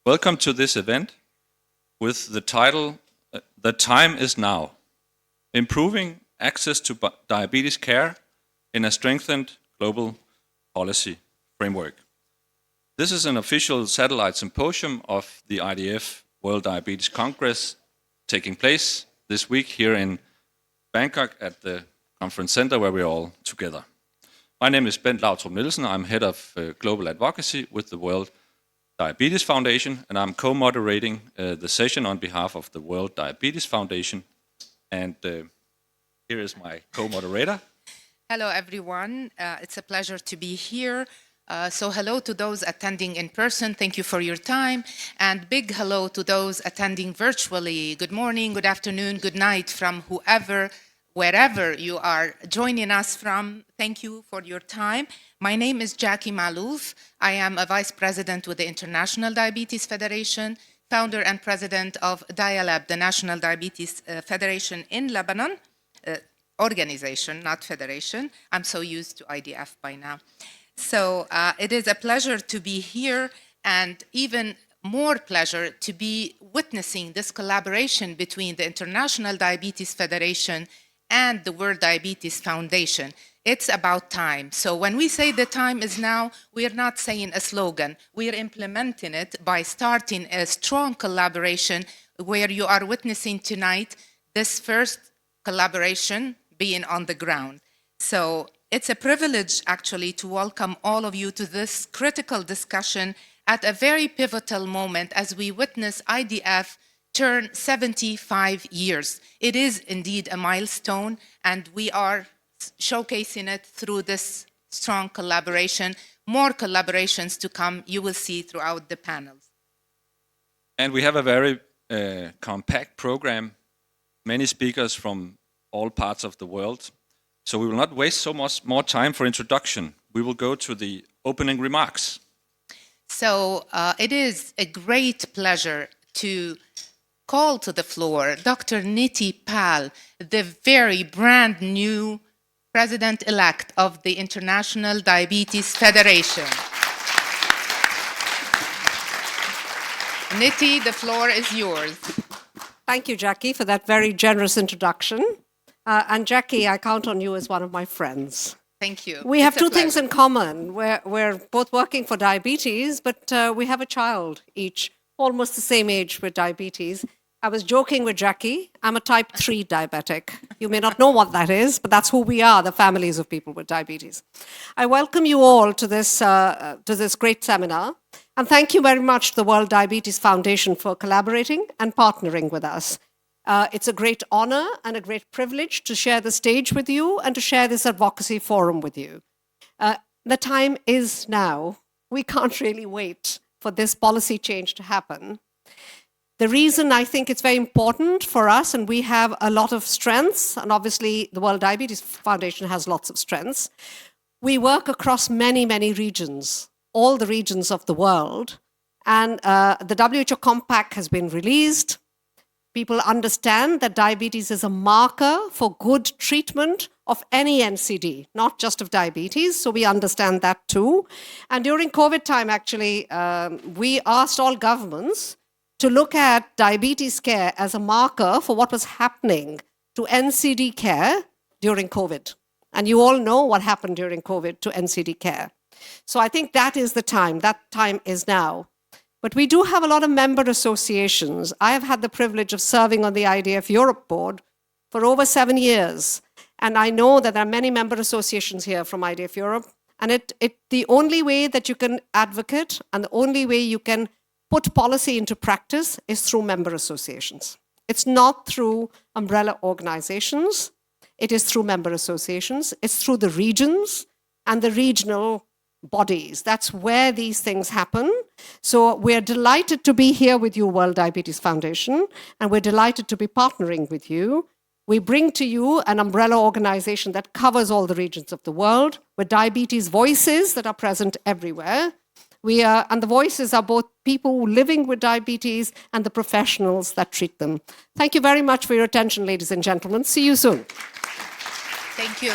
Welcome to this event with the title, The Time is Now, Improving Access to Diabetes Care in a Strengthened Global Policy Framework. This is an official satellite symposium of the IDF World Diabetes Congress taking place this week here in Bangkok at the conference center where we're all together. My name is Bent Lautrup Nielsen. I'm head of global advocacy with the World Diabetes Foundation, and I'm co-moderating the session on behalf of the World Diabetes Foundation. And here is my co-moderator. Hello, everyone. It's a pleasure to be here. So hello to those attending in person. Thank you for your time. And big hello to those attending virtually. Good morning, good afternoon, good night from wherever you are joining us from. Thank you for your time. My name is Jackie Malouf. I am a vice president with the International Diabetes Federation, founder and president of Dialab, the National Diabetes Federation in Lebanon, organization, not federation. I'm so used to IDF by now. So it is a pleasure to be here, and even more pleasure to be witnessing this collaboration between the International Diabetes Federation and the World Diabetes Foundation. It's about time. So when we say the time is now, we are not saying a slogan. We are implementing it by starting a strong collaboration where you are witnessing tonight this first collaboration being on the ground. So it's a privilege actually to welcome all of you to this critical discussion at a very pivotal moment as we witness IDF turn 75 years. It is indeed a milestone, and we are showcasing it through this strong collaboration. More collaborations to come, you will see throughout the panels. And we have a very compact program, many speakers from all parts of the world. So we will not waste so much more time for introduction. We will go to the opening remarks. So it is a great pleasure to call to the floor Dr. Niti Pal, the very brand new President-elect of the International Diabetes Federation. Niti, the floor is yours. Thank you, Jackie, for that very generous introduction. And Jackie, I count on you as one of my friends. Thank you. We have two things in common. We're both working for diabetes, but we have a child each, almost the same age with diabetes. I was joking with Jackie. I'm a type 3 diabetic. You may not know what that is, but that's who we are, the families of people with diabetes. I welcome you all to this great seminar. And thank you very much to the World Diabetes Foundation for collaborating and partnering with us. It's a great honor and a great privilege to share the stage with you and to share this advocacy forum with you. The time is now. We can't really wait for this policy change to happen. The reason I think it's very important for us, and we have a lot of strengths, and obviously the World Diabetes Foundation has lots of strengths, we work across many, many regions, all the regions of the world, and the WHO Compact has been released. People understand that diabetes is a marker for good treatment of any NCD, not just of diabetes, so we understand that too. And during COVID time, actually, we asked all governments to look at diabetes care as a marker for what was happening to NCD care during COVID. And you all know what happened during COVID to NCD care. So I think that is the time. That time is now. But we do have a lot of member associations. I have had the privilege of serving on the IDF Europe board for over 7 years. And I know that there are many member associations here from IDF Europe. And the only way that you can advocate and the only way you can put policy into practice is through member associations. It's not through umbrella organizations. It is through member associations. It's through the regions and the regional bodies. That's where these things happen. So we're delighted to be here with you, World Diabetes Foundation, and we're delighted to be partnering with you. We bring to you an umbrella organization that covers all the regions of the world, with diabetes voices that are present everywhere. And the voices are both people living with diabetes and the professionals that treat them. Thank you very much for your attention, ladies and gentlemen. See you soon. Thank you.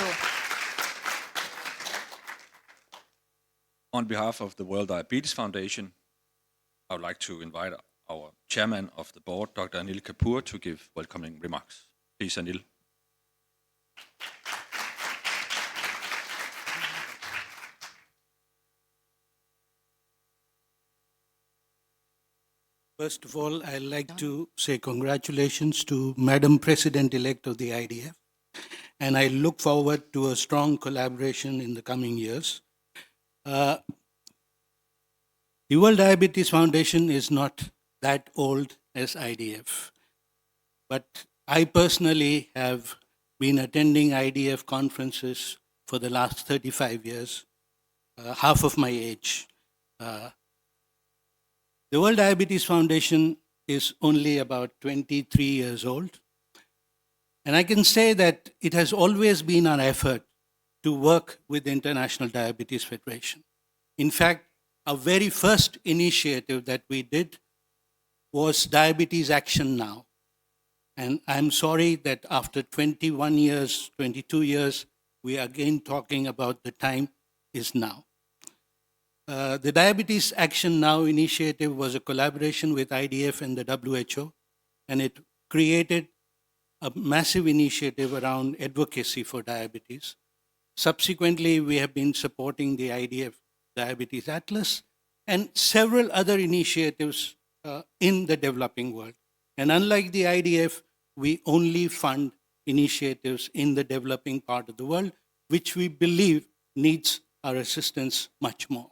On behalf of the World Diabetes Foundation, I would like to invite our chairman of the board, Dr. Anil Kapoor, to give welcoming remarks. Please, Anil. First of all, I'd like to say congratulations to Madam President-elect of the IDF, and I look forward to a strong collaboration in the coming years. The World Diabetes Foundation is not that old as IDF, but I personally have been attending IDF conferences for the last 35 years, half of my age. The World Diabetes Foundation is only about 23 years old. And I can say that it has always been our effort to work with the International Diabetes Federation. In fact, our very first initiative that we did was Diabetes Action Now. And I'm sorry that after 21 years, 22 years, we are again talking about the time is now. The Diabetes Action Now initiative was a collaboration with IDF and the WHO, and it created a massive initiative around advocacy for diabetes. Subsequently, we have been supporting the IDF Diabetes Atlas and several other initiatives in the developing world. And unlike the IDF, we only fund initiatives in the developing part of the world, which we believe needs our assistance much more.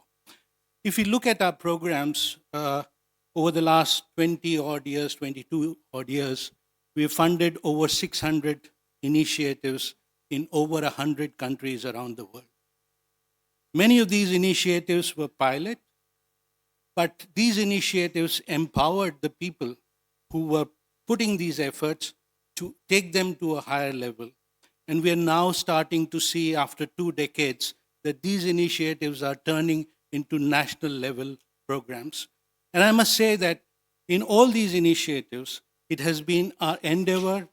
If you look at our programs over the last 20 odd years, 22 odd years, we've funded over 600 initiatives in over 100 countries around the world. Many of these initiatives were pilot, but these initiatives empowered the people who were putting these efforts to take them to a higher level. And we are now starting to see, after 2 decades, that these initiatives are turning into national level programs. And I must say that in all these initiatives, it has been our endeavor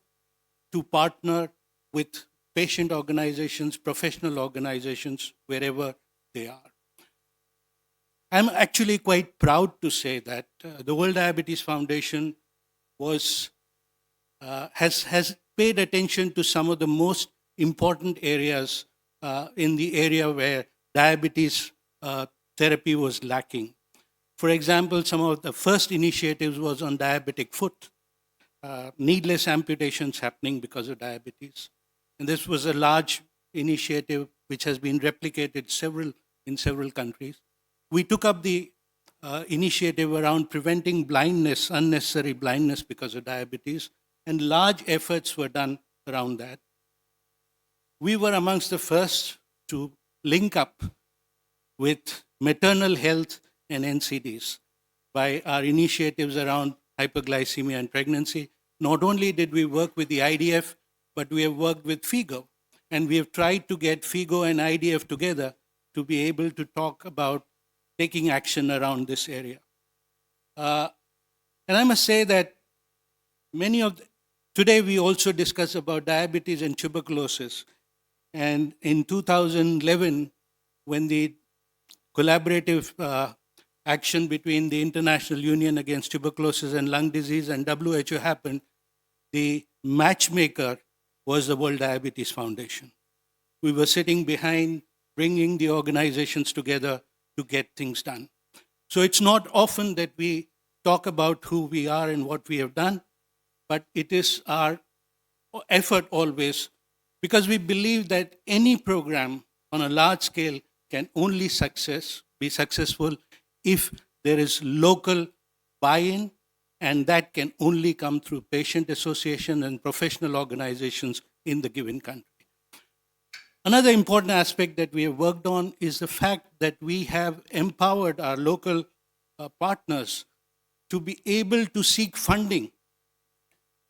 to partner with patient organizations, professional organizations, wherever they are. I'm actually quite proud to say that the World Diabetes Foundation has paid attention to some of the most important areas in the area where diabetes therapy was lacking. For example, some of the first initiatives was on diabetic foot, needless amputations happening because of diabetes. And this was a large initiative which has been replicated in several countries. We took up the initiative around preventing blindness, unnecessary blindness because of diabetes, and large efforts were done around that. We were amongst the first to link up with maternal health and NCDs by our initiatives around hyperglycemia and pregnancy. Not only did we work with the IDF, but we have worked with FIGO. And we have tried to get FIGO and IDF together to be able to talk about taking action around this area. And I must say that today we also discuss about diabetes and tuberculosis. And in 2011, when the collaborative action between the International Union Against Tuberculosis and Lung Disease and WHO happened, the matchmaker was the World Diabetes Foundation. We were sitting behind, bringing the organizations together to get things done. So it's not often that we talk about who we are and what we have done, but it is our effort always, because we believe that any program on a large scale can only be successful if there is local buy-in, and that can only come through patient association and professional organizations in the given country. Another important aspect that we have worked on is the fact that we have empowered our local partners to be able to seek funding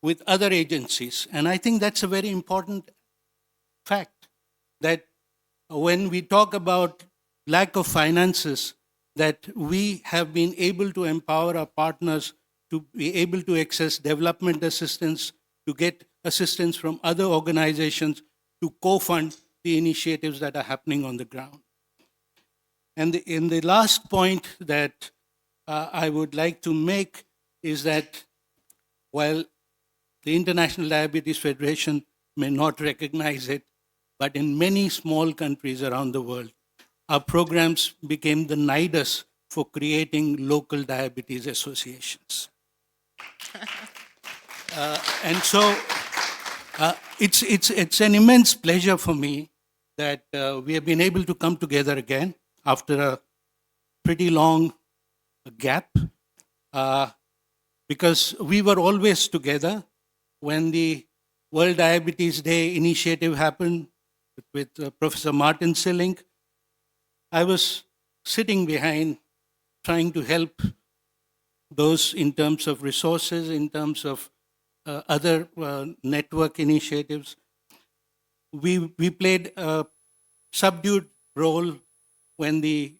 with other agencies. And I think that's a very important fact, that when we talk about lack of finances, that we have been able to empower our partners to be able to access development assistance, to get assistance from other organizations to co-fund the initiatives that are happening on the ground. And in the last point, that I would like to make is that while the International Diabetes Federation may not recognize it, but in many small countries around the world, our programs became the nidus for creating local diabetes associations. And so it's an immense pleasure for me that we have been able to come together again after a pretty long gap, because we were always together. When the World Diabetes Day initiative happened with Professor Martin Silling, I was sitting behind trying to help those in terms of resources, in terms of other network initiatives. We played a subdued role when the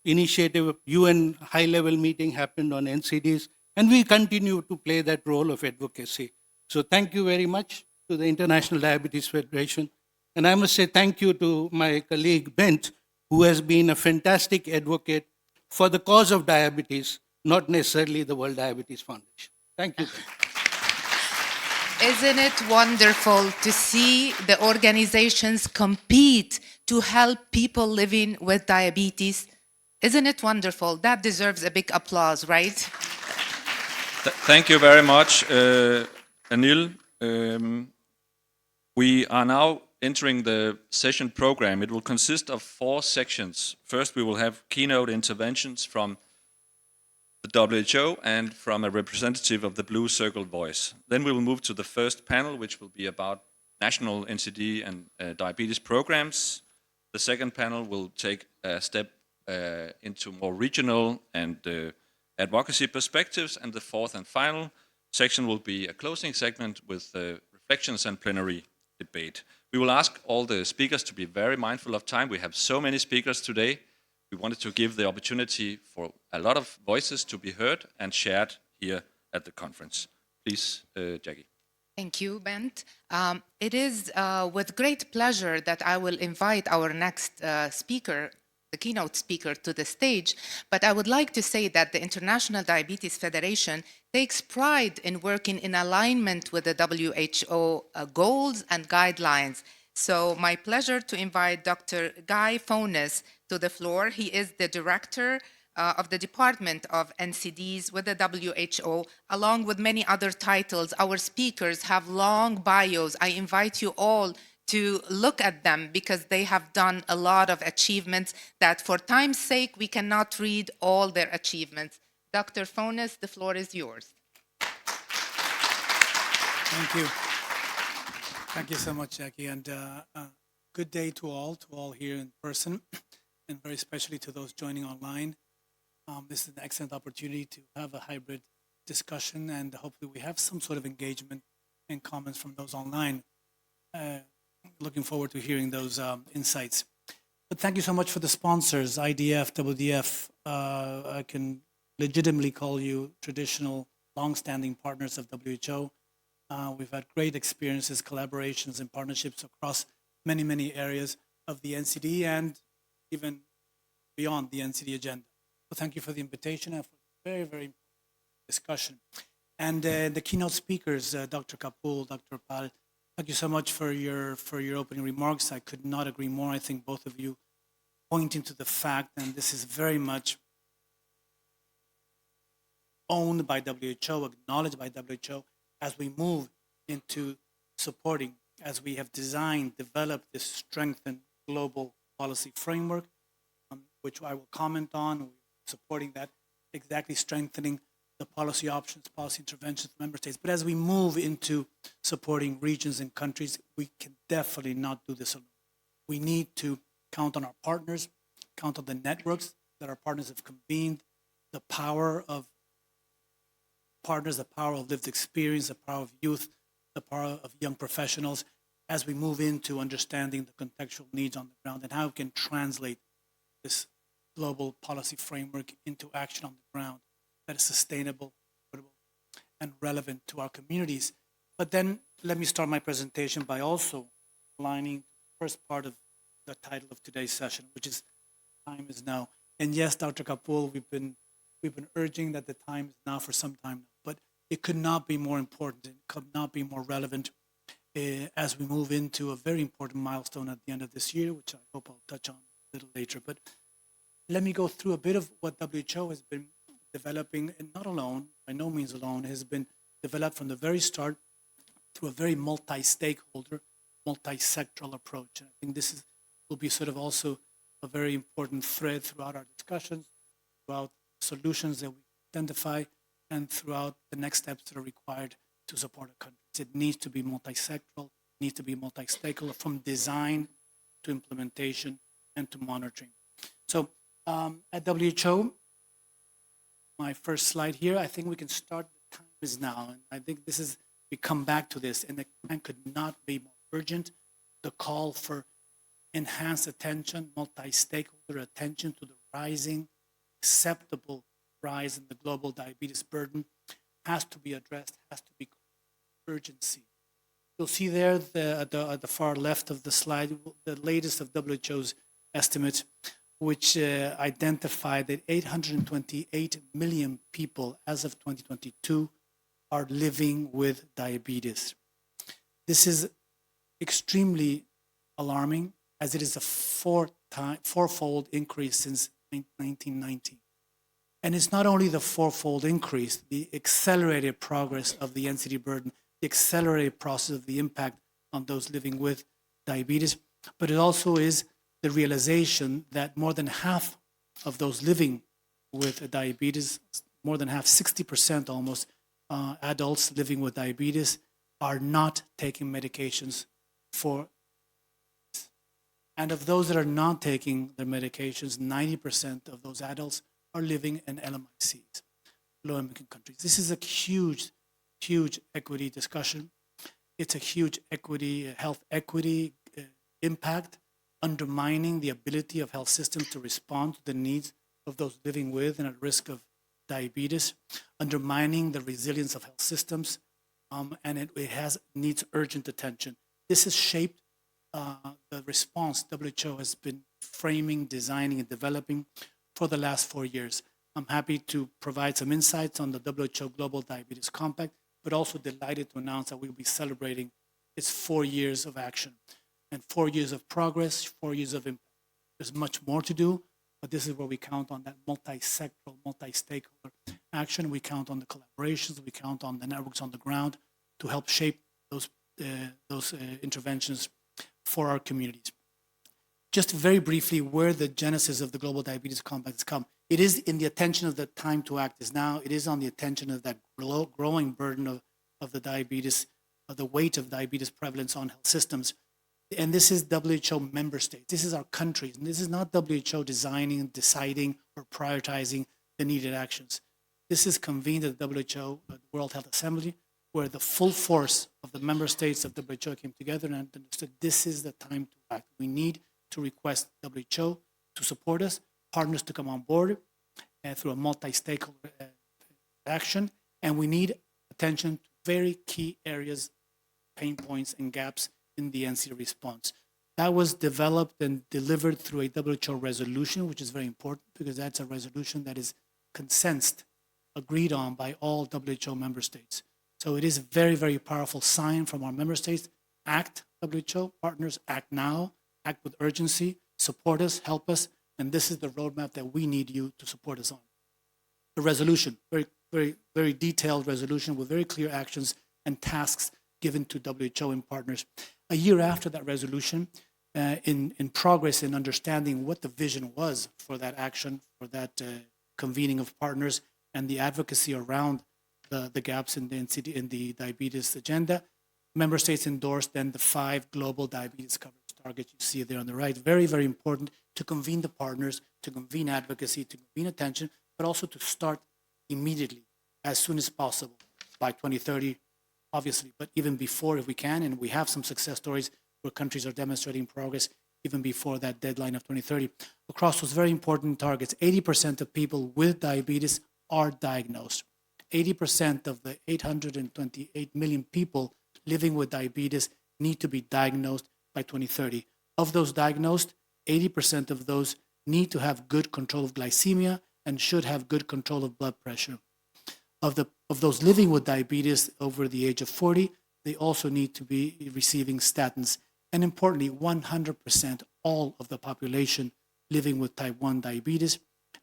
initiative UN high-level meeting happened on NCDs, and we continue to play that role of advocacy. So thank you very much to the International Diabetes Federation. And I must say thank you to my colleague Bent, who has been a fantastic advocate for the cause of diabetes, not necessarily the World Diabetes Foundation. Thank you, Bent. Isn't it wonderful to see the organizations compete to help people living with diabetes? Isn't it wonderful? That deserves a big applause, right? Thank you very much, Anil. We are now entering the session program. It will consist of 4 sections. First, we will have keynote interventions from the WHO and from a representative of the Blue Circle Voice. Then we will move to the first panel, which will be about national NCD and diabetes programs. The second panel will take a step into more regional and advocacy perspectives, and the fourth and final section will be a closing segment with reflections and plenary debate. We will ask all the speakers to be very mindful of time. We have so many speakers today. We wanted to give the opportunity for a lot of voices to be heard and shared here at the conference. Please, Jackie. Thank you, Bent. It is with great pleasure that I will invite our next speaker, the keynote speaker, to the stage. But I would like to say that the International Diabetes Federation takes pride in working in alignment with the WHO goals and guidelines. So my pleasure to invite Dr. Guy Fownes to the floor. He is the director of the Department of NCDs with the WHO, along with many other titles. Our speakers have long bios. I invite you all to look at them because they have done a lot of achievements that for time's sake, we cannot read all their achievements. Dr. Fownes, the floor is yours. Thank you. Thank you so much, Jackie. And good day to all here in person, and very especially to those joining online. This is an excellent opportunity to have a hybrid discussion, and hopefully we have some sort of engagement and comments from those online. Looking forward to hearing those insights. But thank you so much for the sponsors, IDF, WDF. I can legitimately call you traditional, long-standing partners of WHO. We've had great experiences, collaborations, and partnerships across many, many areas of the NCD and even beyond the NCD agenda. So thank you for the invitation and for the very, very important discussion. And the keynote speakers, Dr. Kapul, Dr. Pal, thank you so much for your opening remarks. I could not agree more. I think both of you pointing to the fact, and this is very much owned by WHO, acknowledged by WHO, as we move into supporting, as we have designed, developed this strengthened global policy framework, which I will comment on, supporting that, exactly strengthening the policy options, policy interventions for member states. But as we move into supporting regions and countries, we can definitely not do this alone. We need to count on our partners, count on the networks that our partners have convened, the power of partners, the power of lived experience, the power of youth, the power of young professionals, as we move into understanding the contextual needs on the ground and how we can translate this global policy framework into action on the ground that is sustainable, equitable, and relevant to our communities. But then let me start my presentation by also aligning the first part of the title of today's session, which is Time is Now. And yes, Dr. Kapul, we've been We've been urging that the time is now for some time now, but it could not be more important. It could not be more relevant as we move into a very important milestone at the end of this year, which I hope I'll touch on a little later. But let me go through a bit of what WHO has been developing, and not alone, by no means alone, has been developed from the very start through a very multi-stakeholder, multi-sectoral approach. And I think this will be sort of also a very important thread throughout our discussions, throughout solutions that we identify, and throughout the next steps that are required to support our countries. It needs to be multi-sectoral, needs to be multi-stakeholder, from design to implementation and to monitoring. So at WHO, my first slide here, I think we can start. The time is now, and I think we come back to this, and the time could not be more urgent. The call for enhanced attention, multi-stakeholder attention to the rising, acceptable rise in the global diabetes burden has to be addressed, has to be urgency. You'll see there at the far left of the slide, the latest of WHO's estimates, which identified that 828 million people as of 2022 are living with diabetes. This is extremely alarming, as it is a fourfold increase since 1990. And it's not only the fourfold increase, the accelerated progress of the NCD burden, the accelerated process of the impact on those living with diabetes, but it also is the realization that more than half of those living with diabetes, more than half, 60% almost, adults living with diabetes are not taking medications for. And of those that are not taking their medications, 90% of those adults are living in LMICs, low-income countries. This is a huge, huge equity discussion. It's a huge equity, health equity impact, undermining the ability of health systems to respond to the needs of those living with and at risk of diabetes, undermining the resilience of health systems, and it needs urgent attention. This has shaped the response WHO has been framing, designing, and developing for the last 4 years. I'm happy to provide some insights on the WHO Global Diabetes Compact, but also delighted to announce that we'll be celebrating its 4 years of action and 4 years of progress, 4 years of impact. There's much more to do, but this is where we count on that multi-sectoral, multi-stakeholder action. We count on the collaborations, we count on the networks on the ground to help shape those interventions for our communities. Just very briefly, where the genesis of the Global Diabetes Compact has come. It is in the attention of the time to act is now. It is on the attention of that growing burden of the diabetes, of the weight of diabetes prevalence on health systems. And this is WHO member states. This is our countries. And this is not WHO designing, deciding, or prioritizing the needed actions. This is convened at the WHO, the World Health Assembly, where the full force of the member states of WHO came together and understood this is the time to act. We need to request WHO to support us, partners to come on board through a multi-stakeholder action, and we need attention to very key areas, pain points, and gaps in the NCD response. That was developed and delivered through a WHO resolution, which is very important because that's a resolution that is consensed, agreed on by all WHO member states. So it is a very, very powerful sign from our member states. Act, WHO, partners, act now, act with urgency, support us, help us, and this is the roadmap that we need you to support us on. The resolution, very, very, very detailed resolution with very clear actions and tasks given to WHO and partners. A year after that resolution, in progress in understanding what the vision was for that action, for that convening of partners and the advocacy around the gaps in the diabetes agenda, member states endorsed then the 5 global diabetes coverage targets you see there on the right. Very, very important to convene the partners, to convene advocacy, to convene attention, but also to start immediately, as soon as possible, by 2030, obviously, but even before if we can, and we have some success stories where countries are demonstrating progress even before that deadline of 2030. Across those very important targets, 80% of people with diabetes are diagnosed. 80% of the 828 million people living with diabetes need to be diagnosed by 2030. Of those diagnosed, 80% of those need to have good control of glycemia and should have good control of blood pressure. Of those living with diabetes over the age of 40, they also need to be receiving statins. And importantly, 100% all of the population living with type 1 diabetes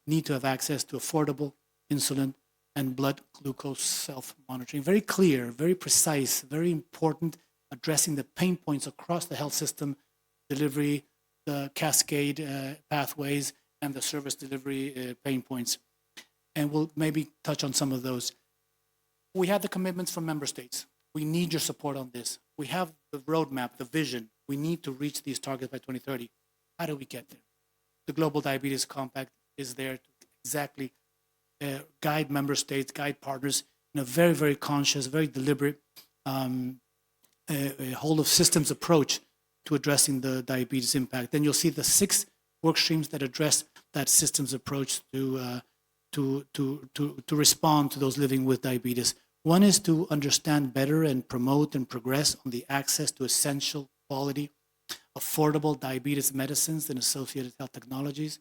need to have access to affordable insulin and blood glucose self-monitoring. Very clear, very precise, very important, addressing the pain points across the health system, delivery, the cascade pathways, and the service delivery pain points. And we'll maybe touch on some of those. We have the commitments from member states. We need your support on this. We have the roadmap, the vision. We need to reach these targets by 2030. How do we get there? The Global Diabetes Compact is there to exactly guide member states, guide partners in a very, very conscious, very deliberate, a whole of systems approach to addressing the diabetes impact. Then you'll see the 6 work streams that address that systems approach to respond to those living with diabetes. One is to understand better and promote and progress on the access to essential, quality, affordable diabetes medicines and associated health technologies.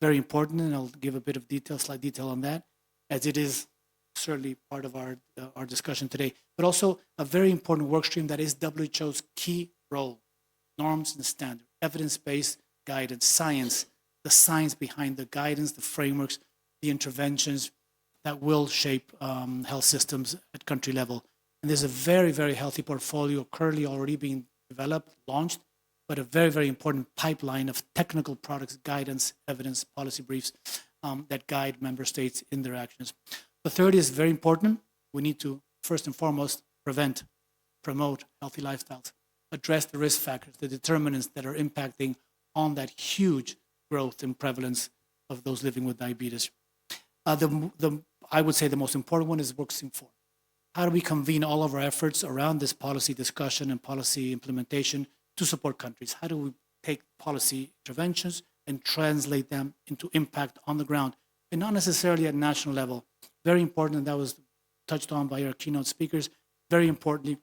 Very important, and I'll give a bit of detail, slight detail on that, as it is certainly part of our discussion today. But also a very important work stream that is WHO's key role: norms and standards, evidence-based guidance, science, the science behind the guidance, the frameworks, the interventions that will shape health systems at country level. And there's a very, very healthy portfolio currently already being developed, launched, but a very, very important pipeline of technical products, guidance, evidence, policy briefs that guide member states in their actions. The third is very important. We need to, first and foremost, prevent, promote healthy lifestyles, address the risk factors, the determinants that are impacting on that huge growth and prevalence of those living with diabetes. I would say the most important one is work stream 4. How do we convene all of our efforts around this policy discussion and policy implementation to support countries? How do we take policy interventions and translate them into impact on the ground, and not necessarily at national level? Very important, and that was touched on by our keynote speakers, very importantly,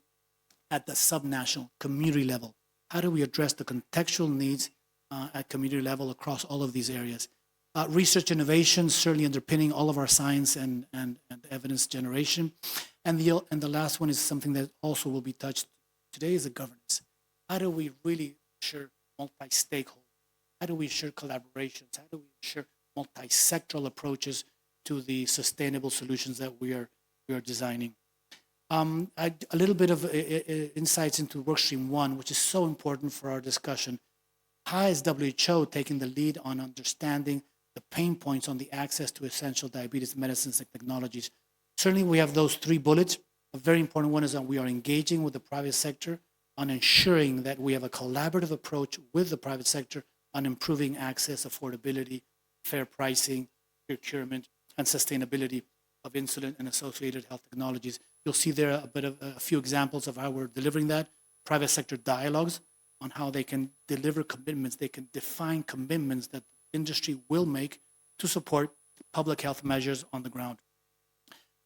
at the subnational community level. How do we address the contextual needs at community level across all of these areas? Research innovation, certainly underpinning all of our science and evidence generation. And the last one is something that also will be touched today, is the governance. How do we really ensure multi-stakeholder? How do we ensure collaborations? How do we ensure multi-sectoral approaches to the sustainable solutions that we are designing? A little bit of insights into workstream 1, which is so important for our discussion. How is WHO taking the lead on understanding the pain points on the access to essential diabetes medicines and technologies? Certainly we have those 3 bullets. A very important one is that we are engaging with the private sector on ensuring that we have a collaborative approach with the private sector on improving access, affordability, fair pricing, procurement, and sustainability of insulin and associated health technologies. You'll see there a few examples of how we're delivering that. Private sector dialogues on how they can deliver commitments, they can define commitments that the industry will make to support public health measures on the ground.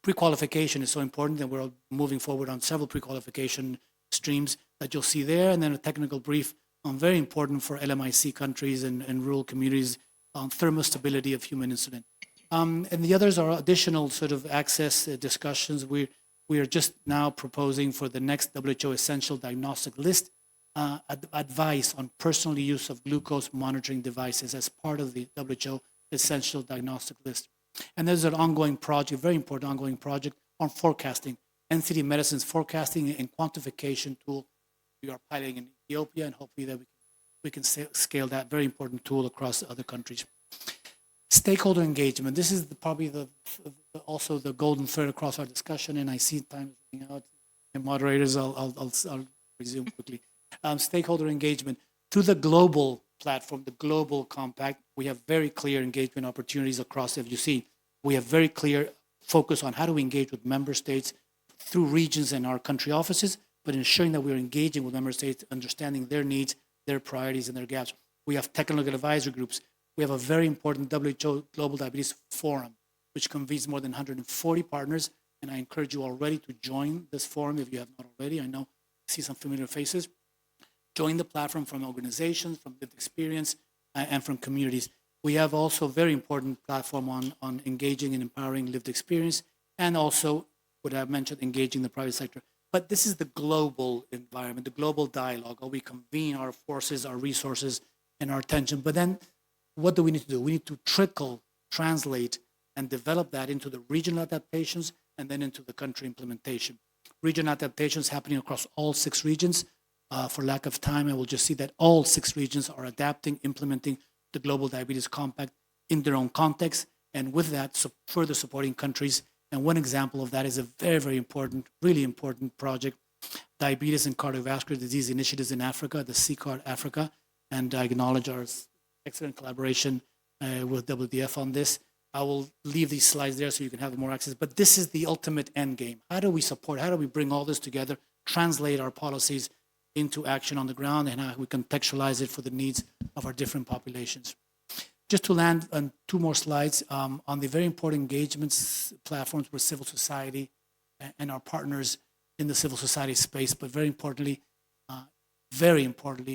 Pre-qualification is so important, and we're moving forward on several pre-qualification streams that you'll see there, and then a technical brief on very important for LMIC countries and rural communities on thermostability of human insulin. And the others are additional sort of access discussions. We are just now proposing for the next WHO essential diagnostic list advice on personal use of glucose monitoring devices as part of the WHO essential diagnostic list. And there's an ongoing project, very important ongoing project on forecasting, NCD Medicine's forecasting and quantification tool. We are piloting in Ethiopia, and hopefully that we can scale that very important tool across other countries. Stakeholder engagement. This is probably also the golden thread across our discussion, and I see time is running out. And moderators, I'll resume quickly. Stakeholder engagement. Through the global platform, the global compact, we have very clear engagement opportunities across FUC. We have very clear focus on how do we engage with member states through regions and our country offices, but ensuring that we're engaging with member states, understanding their needs, their priorities, and their gaps. We have technical advisory groups. We have a very important WHO Global Diabetes Forum, which convenes more than 140 partners, and I encourage you already to join this forum if you have not already. I see some familiar faces. Join the platform from organizations, from lived experience, and from communities. We have also a very important platform on engaging and empowering lived experience, and also what I mentioned, engaging the private sector. But this is the global environment, the global dialogue, how we convene our forces, our resources, and our attention. But then what do we need to do? We need to trickle, translate, and develop that into the regional adaptations and then into the country implementation. Regional adaptations happening across all 6 regions. For lack of time, I will just see that all 6 regions are adapting, implementing the Global Diabetes Compact in their own context, and with that, further supporting countries. And one example of that is a very, very important, really important project, Diabetes and Cardiovascular Disease Initiatives in Africa, the CCARD Africa, and I acknowledge our excellent collaboration with WDF on this. I will leave these slides there so you can have more access, but this is the ultimate end game. How do we support, how do we bring all this together, translate our policies into action on the ground, and how we contextualize it for the needs of our different populations? Just to land on 2 more slides, on the very important engagements platforms with civil society and our partners in the civil society space, but very importantly,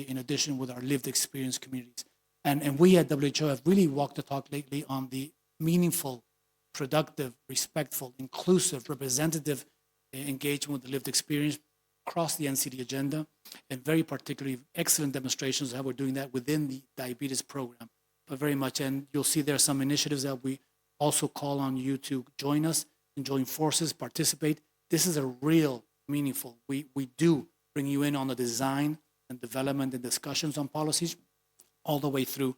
in addition with our lived experience communities. And we at WHO have really walked the talk lately on the meaningful, productive, respectful, inclusive, representative engagement with the lived experience across the NCD agenda, and very particularly excellent demonstrations of how we're doing that within the diabetes program. But very much, and you'll see there are some initiatives that we also call on you to join us and join forces, participate. This is a real meaningful. We do bring you in on the design and development and discussions on policies all the way through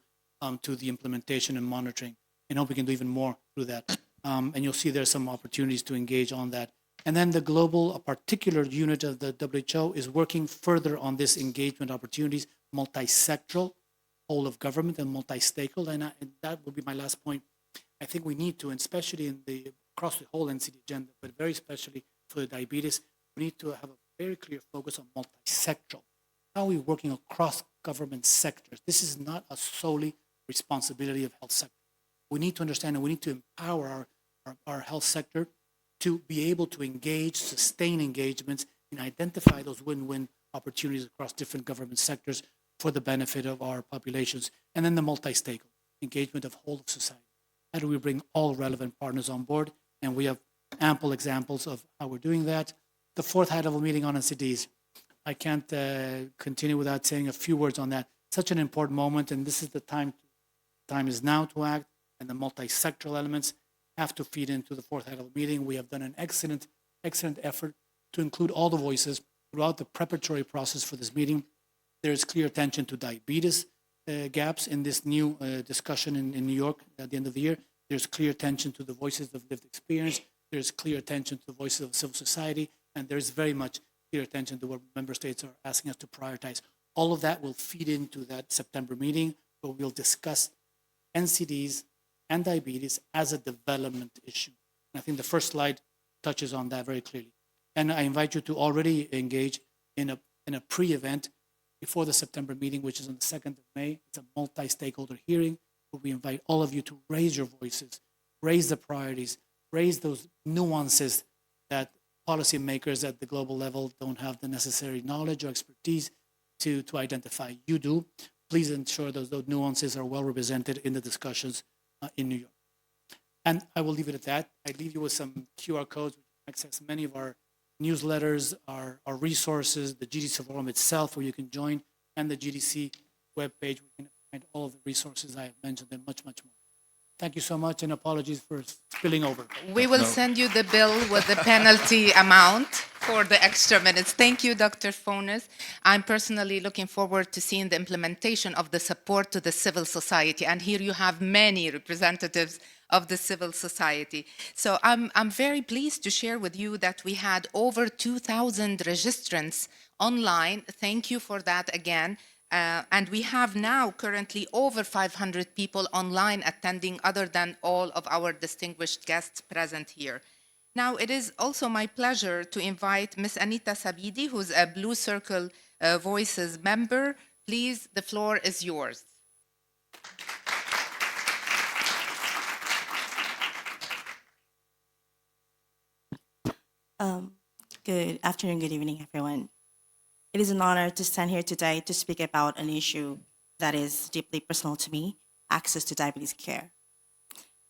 to the implementation and monitoring. And hope we can do even more through that. And you'll see there's some opportunities to engage on that. And then the global, a particular unit of the WHO is working further on this engagement opportunities, multi-sectoral, whole of government and multi-stakeholder. And that will be my last point. I think we need to, and especially across the whole NCD agenda, but very especially for the diabetes, we need to have a very clear focus on multi-sectoral. How are we working across government sectors? This is not a solely responsibility of health sector. We need to understand, and we need to empower our health sector to be able to engage, sustain engagements, and identify those win-win opportunities across different government sectors for the benefit of our populations. And then the multi-stakeholder engagement of whole of society. How do we bring all relevant partners on board? And we have ample examples of how we're doing that. The 4th high-level meeting on NCDs. I can't continue without saying a few words on that. Such an important moment, and this is the time. Time is now to act, and the multi-sectoral elements have to feed into the 4th high-level meeting. We have done an excellent effort to include all the voices throughout the preparatory process for this meeting. There is clear attention to diabetes gaps in this new discussion in New York at the end of the year. There's clear attention to the voices of lived experience. There's clear attention to the voices of civil society, and there's very much clear attention to what member states are asking us to prioritize. All of that will feed into that September meeting, where we'll discuss NCDs and diabetes as a development issue. And I think the first slide touches on that very clearly. And I invite you to already engage in a pre-event before the September meeting, which is on the 2nd of May. It's a multi-stakeholder hearing where we invite all of you to raise your voices, raise the priorities, raise those nuances that policymakers at the global level don't have the necessary knowledge or expertise to identify. You do. Please ensure those nuances are well represented in the discussions in New York. And I will leave it at that. I leave you with some QR codes, which access many of our newsletters, our resources, the GDC forum itself, where you can join, and the GDC webpage, where you can find all of the resources I have mentioned and much, much more. Thank you so much, and apologies for spilling over. We will send you the bill with the penalty amount for the extra minutes. Thank you, Dr. Fones. I'm personally looking forward to seeing the implementation of the support to the civil society. And here you have many representatives of the civil society. So I'm very pleased to share with you that we had over 2,000 registrants online. Thank you for that again. And we have now currently over 500 people online attending, other than all of our distinguished guests present here. Now, it is also my pleasure to invite Ms. Anita Sabidi, who's a Blue Circle Voices member. Please, the floor is yours. Good afternoon, good evening, everyone. It is an honor to stand here today to speak about an issue that is deeply personal to me. access to diabetes care.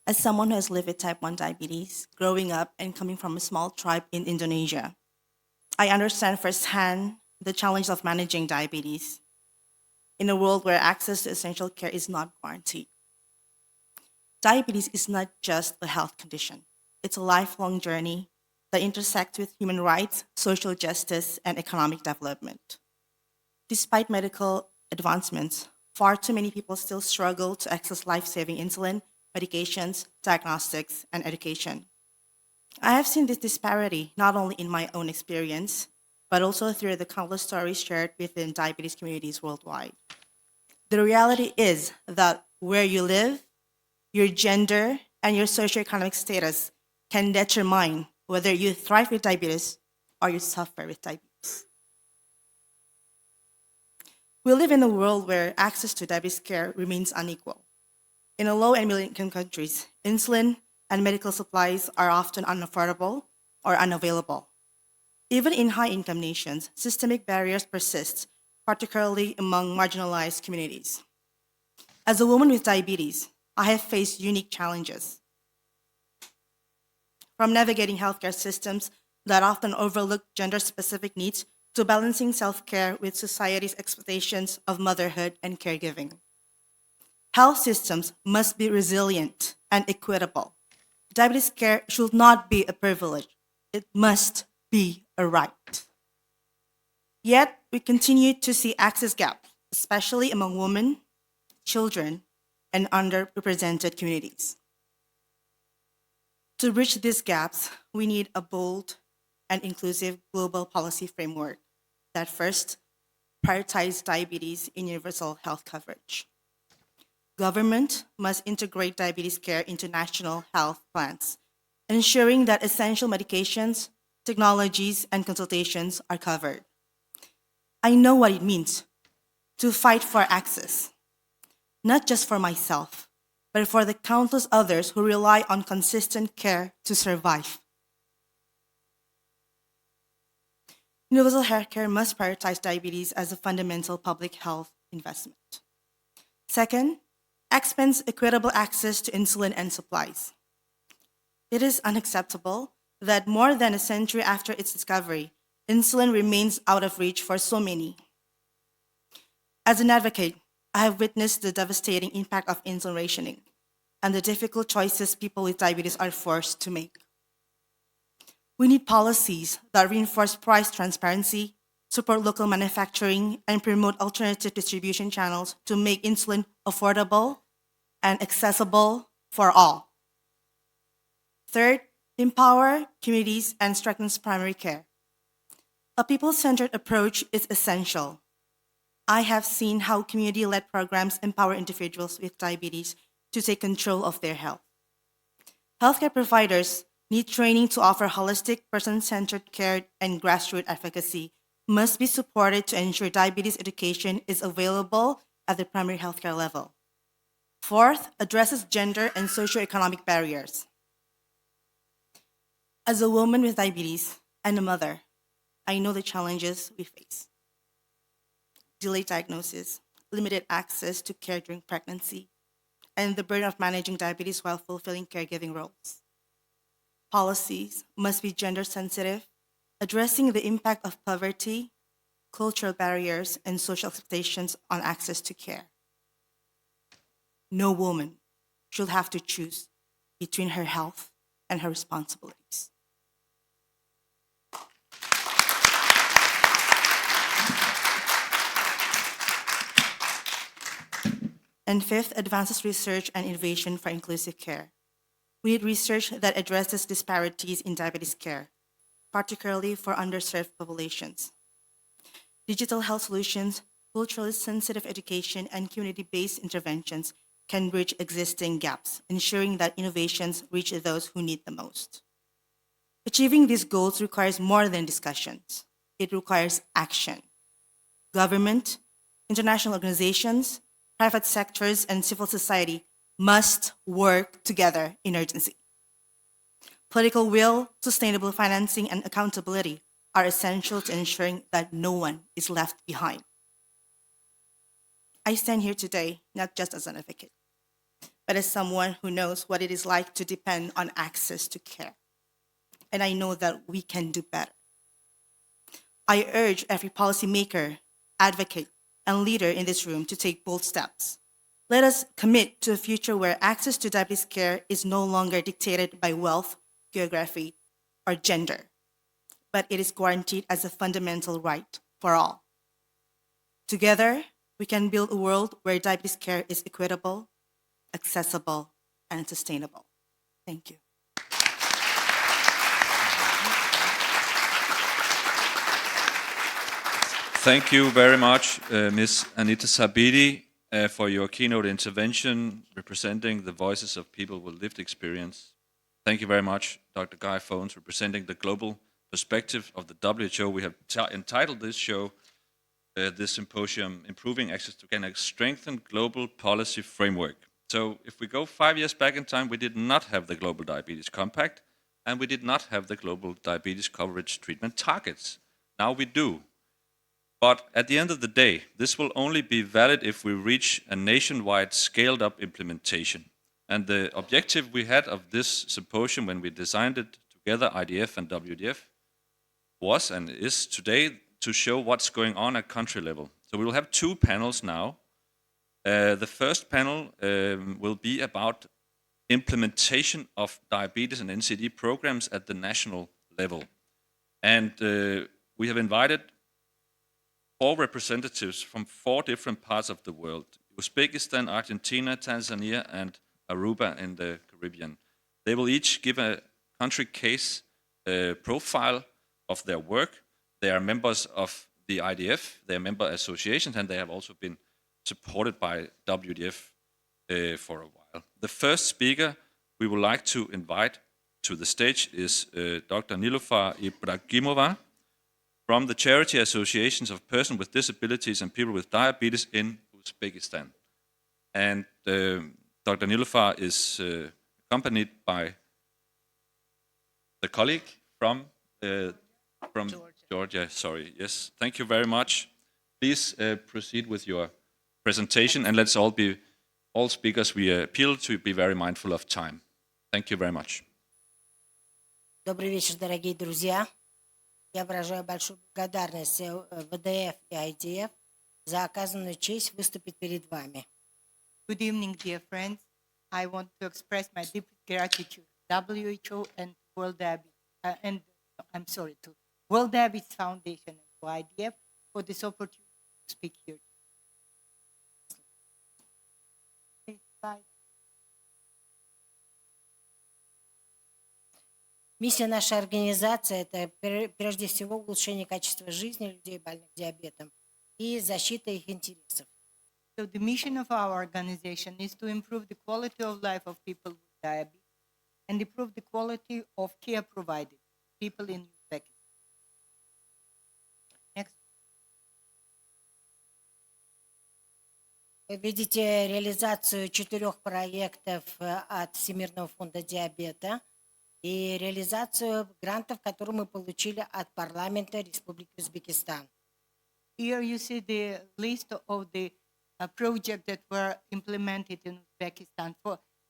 As someone who has lived with type 1 diabetes, growing up and coming from a small tribe in Indonesia, I understand firsthand the challenge of managing diabetes in a world where access to essential care is not guaranteed. Diabetes is not just a health condition. It's a lifelong journey that intersects with human rights, social justice, and economic development. Despite medical advancements, far too many people still struggle to access life-saving insulin, medications, diagnostics, and education. I have seen this disparity not only in my own experience, but also through the countless stories shared within diabetes communities worldwide. The reality is that where you live, your gender, and your socioeconomic status can determine whether you thrive with diabetes or you suffer with diabetes. We live in a world where access to diabetes care remains unequal. In low and middle-income countries, insulin and medical supplies are often unaffordable or unavailable. Even in high-income nations, systemic barriers persist, particularly among marginalized communities. As a woman with diabetes, I have faced unique challenges. From navigating healthcare systems that often overlook gender-specific needs to balancing self-care with society's expectations of motherhood and caregiving. Health systems must be resilient and equitable. Diabetes care should not be a privilege. It must be a right. Yet, we continue to see access gaps, especially among women, children, and underrepresented communities. To bridge these gaps, we need a bold and inclusive global policy framework that first prioritizes diabetes in universal health coverage. Government must integrate diabetes care into national health plans, ensuring that essential medications, technologies, and consultations are covered. I know what it means to fight for access, not just for myself, but for the countless others who rely on consistent care to survive. Universal healthcare must prioritize diabetes as a fundamental public health investment. Second, expands equitable access to insulin and supplies. It is unacceptable that more than a century after its discovery, insulin remains out of reach for so many. As an advocate, I have witnessed the devastating impact of insulin rationing and the difficult choices people with diabetes are forced to make. We need policies that reinforce price transparency, support local manufacturing, and promote alternative distribution channels to make insulin affordable and accessible for all. Third, empower communities and strengthens primary care. A people-centered approach is essential. I have seen how community-led programs empower individuals with diabetes to take control of their health. Healthcare providers need training to offer holistic, person-centered care, and grassroots advocacy must be supported to ensure diabetes education is available at the primary healthcare level. Fourth, addresses gender and socioeconomic barriers. As a woman with diabetes and a mother, I know the challenges we face. Delayed diagnosis, limited access to care during pregnancy, and the burden of managing diabetes while fulfilling caregiving roles. Policies must be gender sensitive, addressing the impact of poverty, cultural barriers, and social expectations on access to care. No woman should have to choose between her health and her responsibilities. And fifth, advances research and innovation for inclusive care. We need research that addresses disparities in diabetes care, particularly for underserved populations. Digital health solutions, culturally sensitive education, and community-based interventions can bridge existing gaps, ensuring that innovations reach those who need the most. Achieving these goals requires more than discussions. It requires action. Government, international organizations, private sectors, and civil society must work together in urgency. Political will, sustainable financing, and accountability are essential to ensuring that no one is left behind. I stand here today not just as an advocate, but as someone who knows what it is like to depend on access to care. And I know that we can do better. I urge every policymaker, advocate, and leader in this room to take bold steps. Let us commit to a future where access to diabetes care is no longer dictated by wealth, geography, or gender, but it is guaranteed as a fundamental right for all. Together, we can build a world where diabetes care is equitable, accessible, and sustainable. Thank you. Thank you very much, Ms. Anita Sabidi, for your keynote intervention representing the voices of people with lived experience. Thank you very much, Dr. Guy Phones, representing the global perspective of the WHO. We have entitled this show, this symposium, Improving Access to Care, a Strengthened Global Policy Framework. So if we go 5 years back in time, we did not have the Global Diabetes Compact, and we did not have the Global Diabetes Coverage Treatment Targets. Now we do. But at the end of the day, this will only be valid if we reach a nationwide scaled-up implementation. And the objective we had of this symposium when we designed it together, IDF and WDF, was and is today to show what's going on at country level. So we will have 2 panels now. The first panel will be about implementation of diabetes and NCD programs at the national level. And we have invited 4 representatives from 4 different parts of the world: Uzbekistan, Argentina, Tanzania, and Aruba in the Caribbean. They will each give a country case profile of their work. They are members of the IDF, they are member associations, and they have also been supported by WDF for a while. The first speaker we would like to invite to the stage is Dr. Nilufar Ibragimova, from the Charity Associations of Persons with Disabilities and People with Diabetes in Uzbekistan. And Dr. Nilufar is accompanied by the colleague from Georgia. Sorry. Yes, thank you very much. Please proceed with your presentation, and let's all speakers, we appeal to be very mindful of time. Thank you very much. Добрый вечер, дорогие друзья. Я выражаю большую благодарность ВДФ и IDF за оказанную честь выступить перед вами. Good evening, dear friends. I want to express my deep gratitude to WHO and World Diabetes, to World Diabetes Foundation and to IDF for this opportunity to speak here. Миссия нашей организации – это прежде всего улучшение качества жизни людей, больных диабетом, и защита их интересов. So the mission of our organization is to improve the quality of life of people with diabetes and improve the quality of care provided to people in Uzbekistan. Next. Вы видите реализацию 4 проектов от Всемирного фонда диабета и реализацию грантов, которые мы получили от парламента Республики Узбекистан. Here you see the list of the projects that were implemented in Uzbekistan.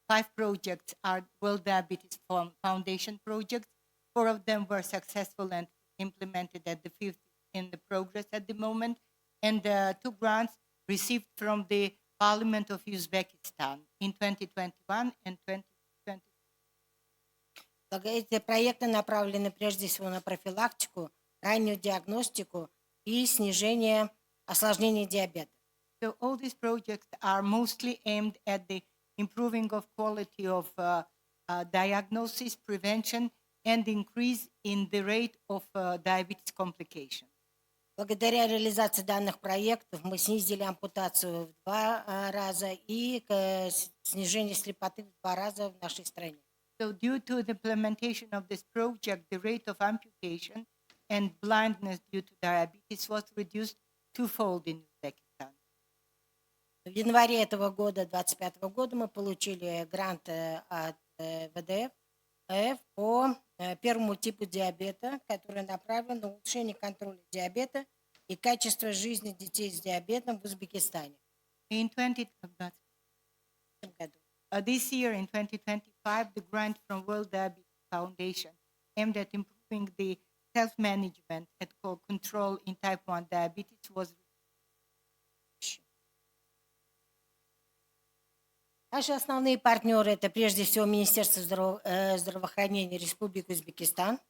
5 projects are World Diabetes Foundation projects. 4 of them were successful and implemented at the 5th in the progress at the moment. And 2 grants received from the Parliament of Uzbekistan in 2021 and 2020. Эти проекты направлены прежде всего на профилактику, раннюю диагностику и снижение осложнений диабета. So all these projects are mostly aimed at the improving of quality of diagnosis, prevention, and increase in the rate of diabetes complications. Благодаря реализации данных проектов мы снизили ампутацию в 2 раза и снижение слепоты в 2 раза в нашей стране. So due to the implementation of this project, the rate of amputation and blindness due to diabetes was reduced 2-fold in Uzbekistan. В январе этого года, 2025 года, мы получили грант от ВДФ по первому типу диабета, который направлен на улучшение контроля диабета и качества жизни детей с диабетом в Узбекистане. In 2020, This year, in 2025, the grant from World Diabetes Foundation aimed at improving the self-management and control in type 1 diabetes was. Наши основные партнеры — это прежде всего Министерство здравоохранения Республики Узбекистан,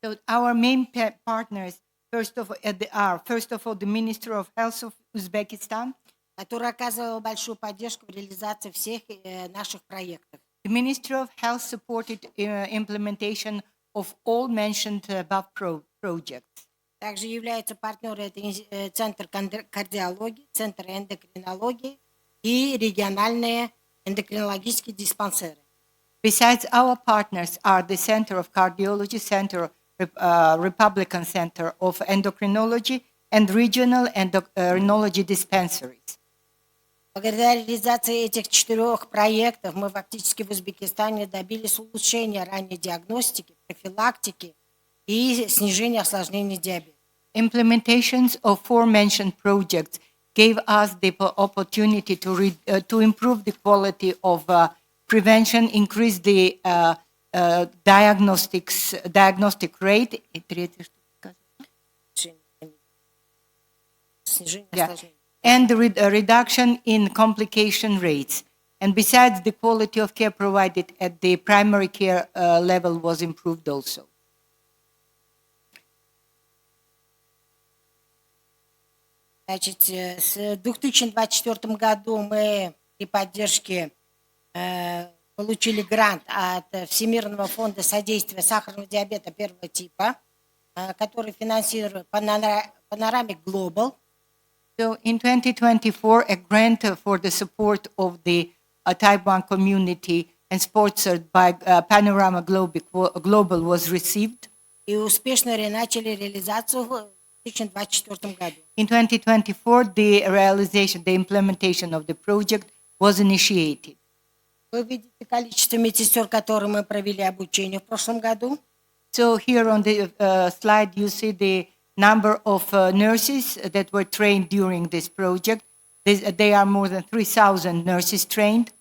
So our main partners, first of all, the Ministry of Health of Uzbekistan. который оказывал большую поддержку в реализации всех наших проектов. The Ministry of Health supported implementation of all mentioned above projects. Также являются партнеры это Центр кардиологии, Центр эндокринологии и региональные эндокринологические диспансеры. Besides, our partners are the Center of Cardiology, Center Republican Center of Endocrinology, and regional endocrinology dispensaries. Благодаря реализации этих 4 проектов мы фактически в Узбекистане добились улучшения ранней диагностики, профилактики и снижения осложнений диабета. Implementations of aforementioned projects gave us the opportunity to improve the quality of prevention, increase the diagnostic rate, Снижение yeah, осложнений. and the reduction in complication rates. And besides, the quality of care provided at the primary care level was improved also. Значит, в 2024 году мы при поддержке получили грант от Всемирного фонда содействия сахарного диабета первого типа, который финансирует Panoramic Global. So in 2024, a grant for the support of the type 1 community and sponsored by Panorama Global was received. И успешно начали реализацию в 2024 году. In 2024, the implementation of the project was initiated. Вы видите количество медсестер, которые мы провели обучение в прошлом году. So here on the slide, you see the number of nurses that were trained during this project. They are more than 3,000 nurses trained.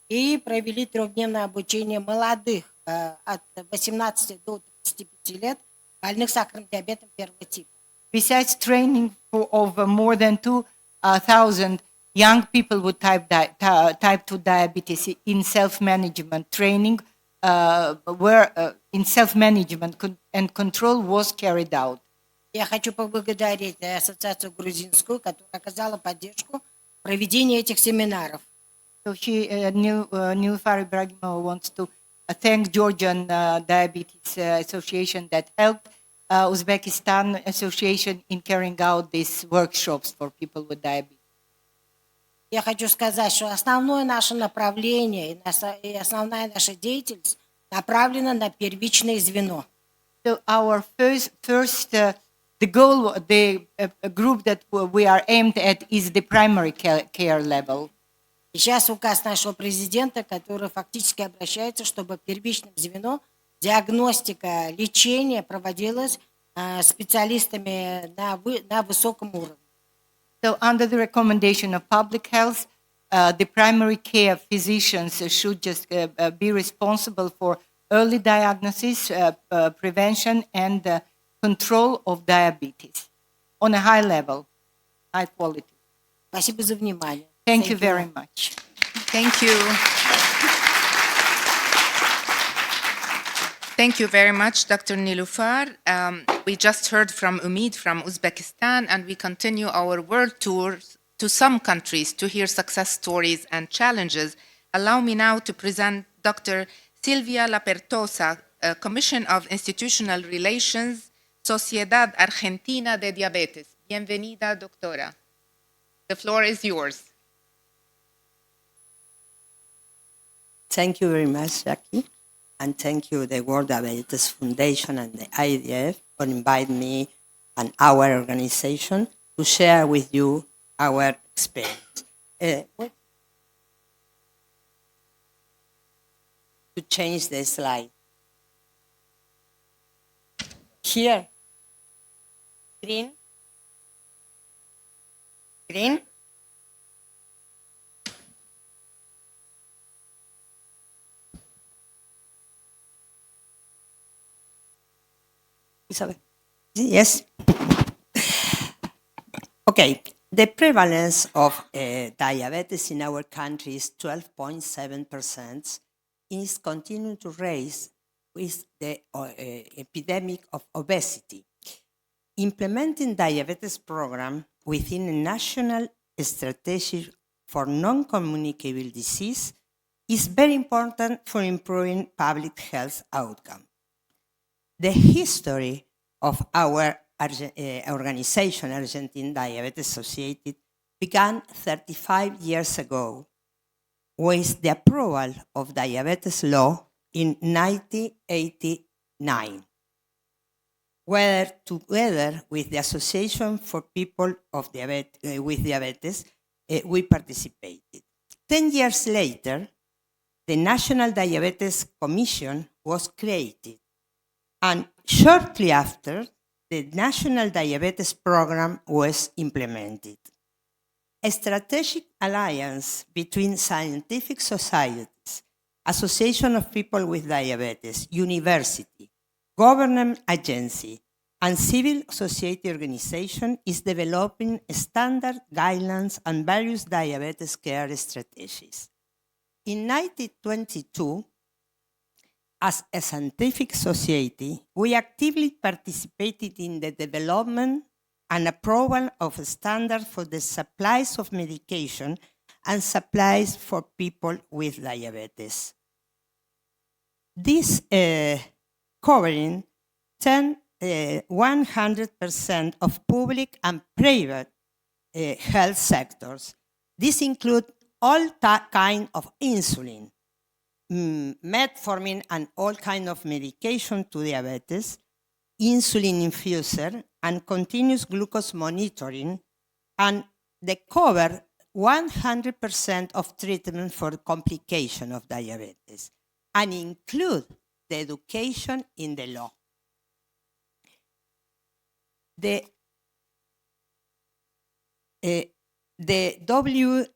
И провели 3-дневное обучение молодых от 18 до 35 лет больных сахарным диабетом первого типа. Besides training of more than 2,000 young people with type 2 diabetes in self-management training, where in self-management and control was carried out. Я хочу поблагодарить Ассоциацию грузинскую, которая оказала поддержку в проведении этих семинаров. So Nilufar Ibrahimova wants to thank Georgian Diabetes Association that helped Uzbekistan Association in carrying out these workshops for people with diabetes. Я хочу сказать, что основное наше направление и основная наша деятельность направлена на первичное звено. So our first the goal, the group that we are aimed at is the primary care level. И сейчас указ нашего президента, который фактически обращается, чтобы первичным звено диагностика, лечение проводилось специалистами на высоком уровне. So under the recommendation of public health, the primary care physicians should just be responsible for early diagnosis, prevention, and control of diabetes on a high level, high quality. Спасибо за внимание. Thank you very much. Thank you. Thank you very much, Dr. Nilufar. We just heard from Umid from Uzbekistan, and we continue our world tour to some countries to hear success stories and challenges. Allow me now to present Dr. Silvia Lapertosa, Commission of Institutional Relations, Sociedad Argentina de Diabetes. Bienvenida, doctora. The floor is yours. Thank you very much, Jackie, and thank you, the World Diabetes Foundation and the IDF, for inviting me and our organization to share with you our experience. To change the slide. Here, green, green. Isabel? Yes? Okay, the prevalence of diabetes in our country is 12.7%, is continuing to rise with the epidemic of obesity. Implementing diabetes program within a national strategy for non-communicable disease is very important for improving public health outcome. The history of our organization, Argentine Diabetes Associated, began 35 years ago with the approval of diabetes law in 1989, where together with the Association for People with Diabetes, we participated. 10 years later, the National Diabetes Commission was created, and shortly after, the National Diabetes Program was implemented. A strategic alliance between scientific societies, Association of People with Diabetes, university, government agency, and civil society organization is developing standard guidelines and various diabetes care strategies. In 1922, as a scientific society, we actively participated in the development and approval of a standard for the supplies of medication and supplies for people with diabetes. This covering 100% of public and private health sectors. This includes all kind of insulin, metformin, and all kind of medication to diabetes, insulin infuser, and continuous glucose monitoring, and they cover 100% of treatment for complication of diabetes, and include the education in the law. The WHO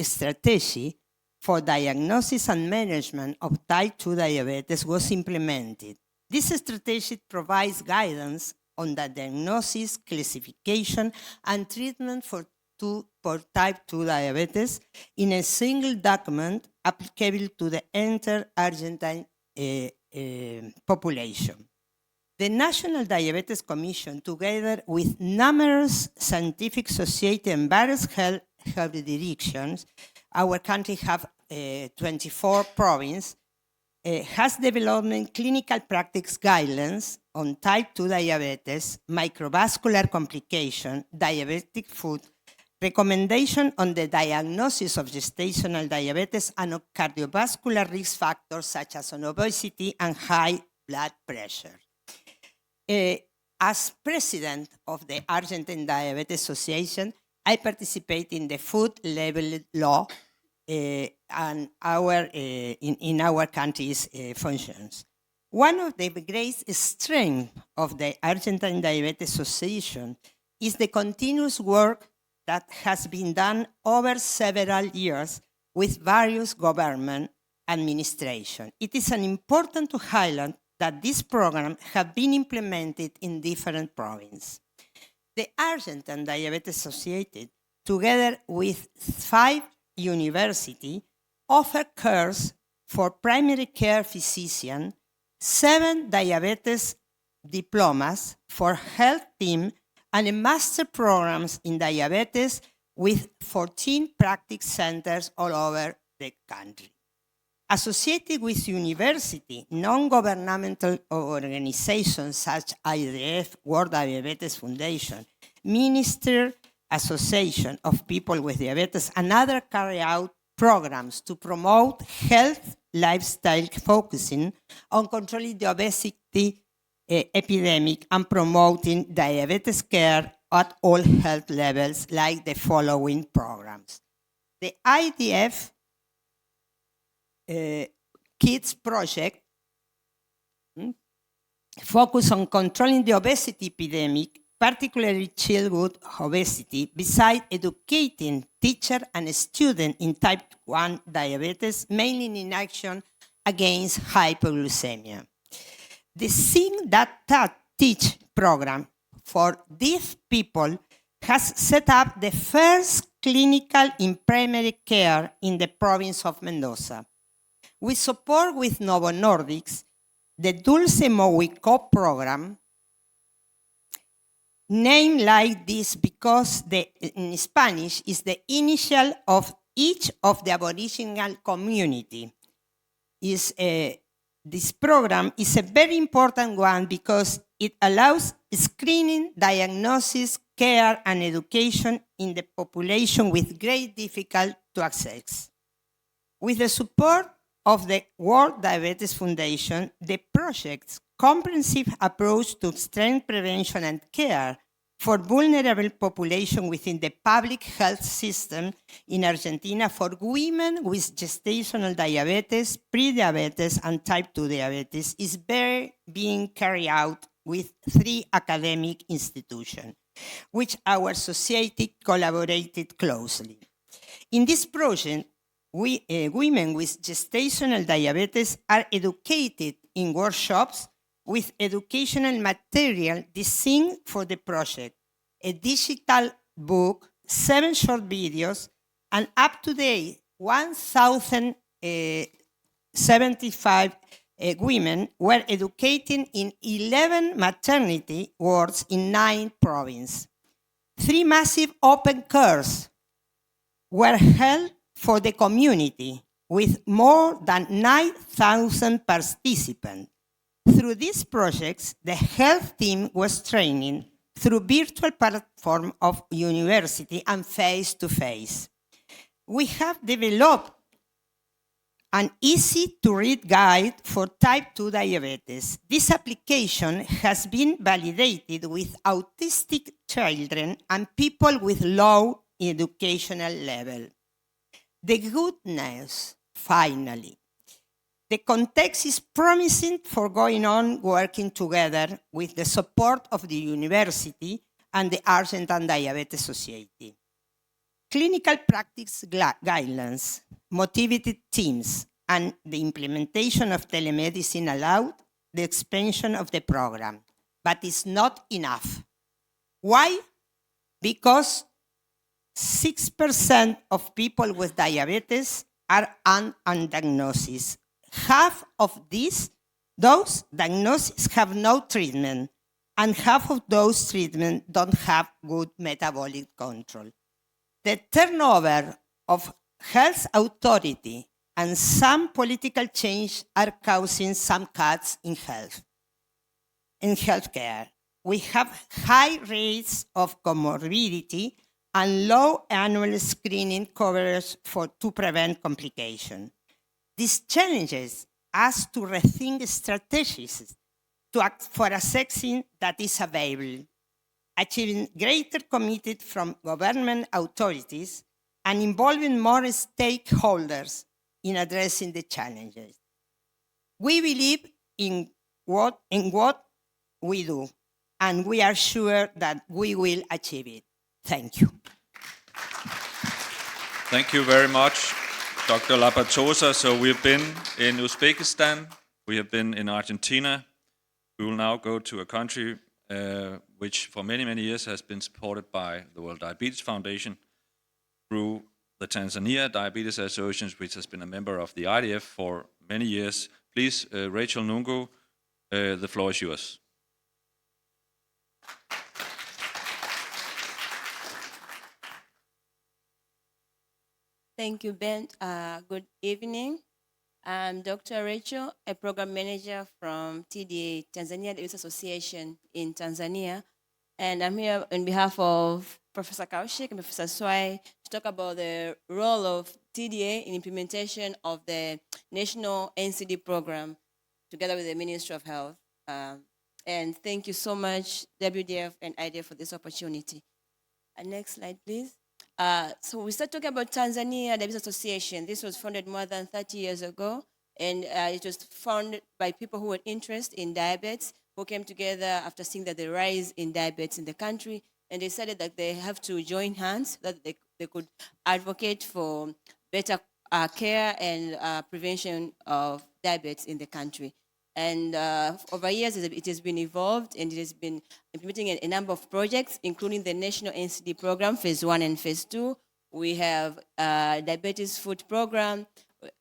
strategy for diagnosis and management of type 2 diabetes was implemented. This strategy provides guidance on the diagnosis, classification, and treatment for type 2 diabetes in a single document applicable to the entire Argentine population. The National Diabetes Commission, together with numerous scientific society and various health directions, our country have 24 provinces, has developed clinical practice guidelines on type 2 diabetes, microvascular complication, diabetic food, recommendation on the diagnosis of gestational diabetes and of cardiovascular risk factors such as obesity and high blood pressure. As president of the Argentine Diabetes Association, I participate in the food label law and in our country's functions. One of the great strengths of the Argentine Diabetes Association is the continuous work that has been done over several years with various government administration. It is important to highlight that this program has been implemented in different provinces. The Argentine Diabetes Associated, together with 5 universities, offer courses for primary care physician, 7 diabetes diplomas for health team, and a master programs in diabetes with 14 practice centers all over the country. Associated with university, non-governmental organizations such as IDF World Diabetes Foundation, Minister Association of People with Diabetes, and other carry out programs to promote health lifestyle focusing on controlling the obesity epidemic and promoting diabetes care at all health levels, like the following programs. The IDF Kids Project focus on controlling the obesity epidemic, particularly childhood obesity, besides educating teachers and students in type 1 diabetes, mainly in action against hypoglycemia. The Sing That Teach program for deaf people has set up the first clinical in primary care in the province of Mendoza. We support with Novo Nordics the Dulce Mowico program, named like this because in Spanish is the initial of each of the Aboriginal community. This program is a very important one because it allows screening, diagnosis, care, and education in the population with great difficulty to access. With the support of the World Diabetes Foundation, the project's comprehensive approach to strength prevention and care for vulnerable population within the public health system in Argentina for women with gestational diabetes, pre-diabetes, and type 2 diabetes is being carried out with 3 academic institutions, which our society collaborated closely. In this project, women with gestational diabetes are educated in workshops with educational material designed for the project, a digital book, 7 short videos, and up to date 1,075 women were educated in 11 maternity wards in 9 provinces. 3 massive open courses were held for the community with more than 9,000 participants. Through these projects, the health team was training through virtual platform of university and face-to-face. We have developed an easy-to-read guide for type 2 diabetes. This application has been validated with autistic children and people with low educational level. The good news, finally, the context is promising for going on working together with the support of the university and the Argentine Diabetes Society. Clinical practice guidelines, motivated teams, and the implementation of telemedicine allowed the expansion of the program, but it's not enough. Why? Because 6% of people with diabetes are undiagnosed. Half of those diagnoses have no treatment, and half of those treatments don't have good metabolic control. The turnover of health authority and some political change are causing some cuts in healthcare. We have high rates of comorbidity and low annual screening coverage to prevent complications. These challenges us to rethink strategies for assessing that is available, achieving greater commitment from government authorities, and involving more stakeholders in addressing the challenges. We believe in what we do, and we are sure that we will achieve it. Thank you. Thank you very much, Dr. Lapatosa. So we've been in Uzbekistan, we have been in Argentina. We will now go to a country which for many, many years has been supported by the World Diabetes Foundation through the Tanzania Diabetes Association, which has been a member of the IDF for many years. Please, Rachel Nungu, the floor is yours. Thank you, Ben. Good evening. I'm Dr. Rachel, a program manager from TDA, Tanzania Diabetes Association in Tanzania. And I'm here on behalf of Professor Kaushik and Professor Swai to talk about the role of TDA in implementation of the national NCD program together with the Ministry of Health. And thank you so much, WDF and IDF, for this opportunity. Next slide, please. So we start talking about Tanzania Diabetes Association. This was founded more than 30 years ago, and it was founded by people who were interested in diabetes, who came together after seeing that the rise in diabetes in the country, and they decided that they have to join hands, that they could advocate for better care and prevention of diabetes in the country. And over years, it has been evolved, and it has been implementing a number of projects, including the National NCD program, Phase 1 and Phase 2. We have Diabetes Food Program,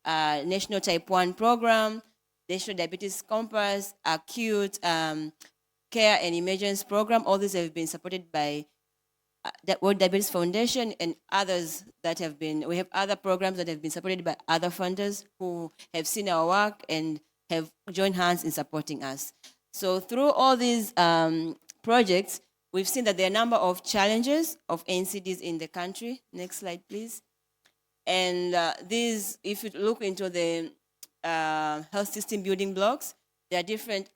National Type 1 Program, National Diabetes Compass, Acute Care and Emergence Program. All these have been supported by the World Diabetes Foundation and others that have been, we have other programs that have been supported by other funders who have seen our work and have joined hands in supporting us. So through all these projects, we've seen that there are a number of challenges of NCDs in the country. Next slide, please. And these, if you look into the health system building blocks, there are different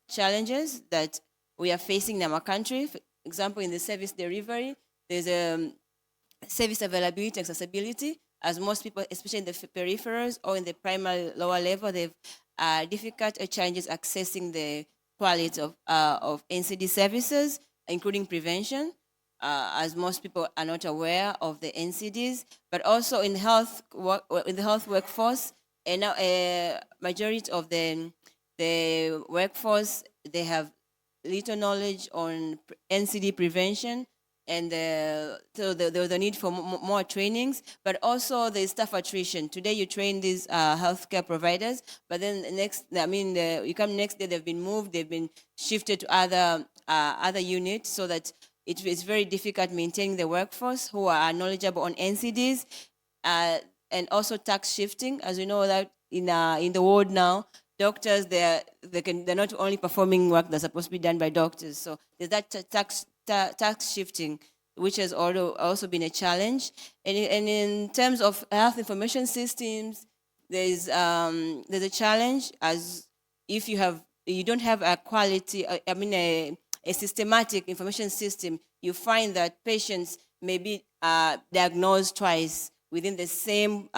challenges that we are facing in our country. For example, in the service delivery, there's a service availability and accessibility, as most people, especially in the peripherals or in the primary lower level, they've difficult challenges accessing the quality of NCD services, including prevention, as most people are not aware of the NCDs, but also in the health workforce, and now a majority of the workforce, they have little knowledge on NCD prevention, and so there was a need for more trainings, but also the staff attrition. Today you train these healthcare providers, but then you come next day, they've been moved, they've been shifted to other units, so that it's very difficult maintaining the workforce who are knowledgeable on NCDs, and also tax shifting. As we know that in the world now, doctors, they're not only performing work that's supposed to be done by doctors. So there's that tax shifting, which has also been a challenge. And in terms of health information systems, there's a challenge, as if you don't have a quality, a systematic information system, you find that patients may be diagnosed twice within the same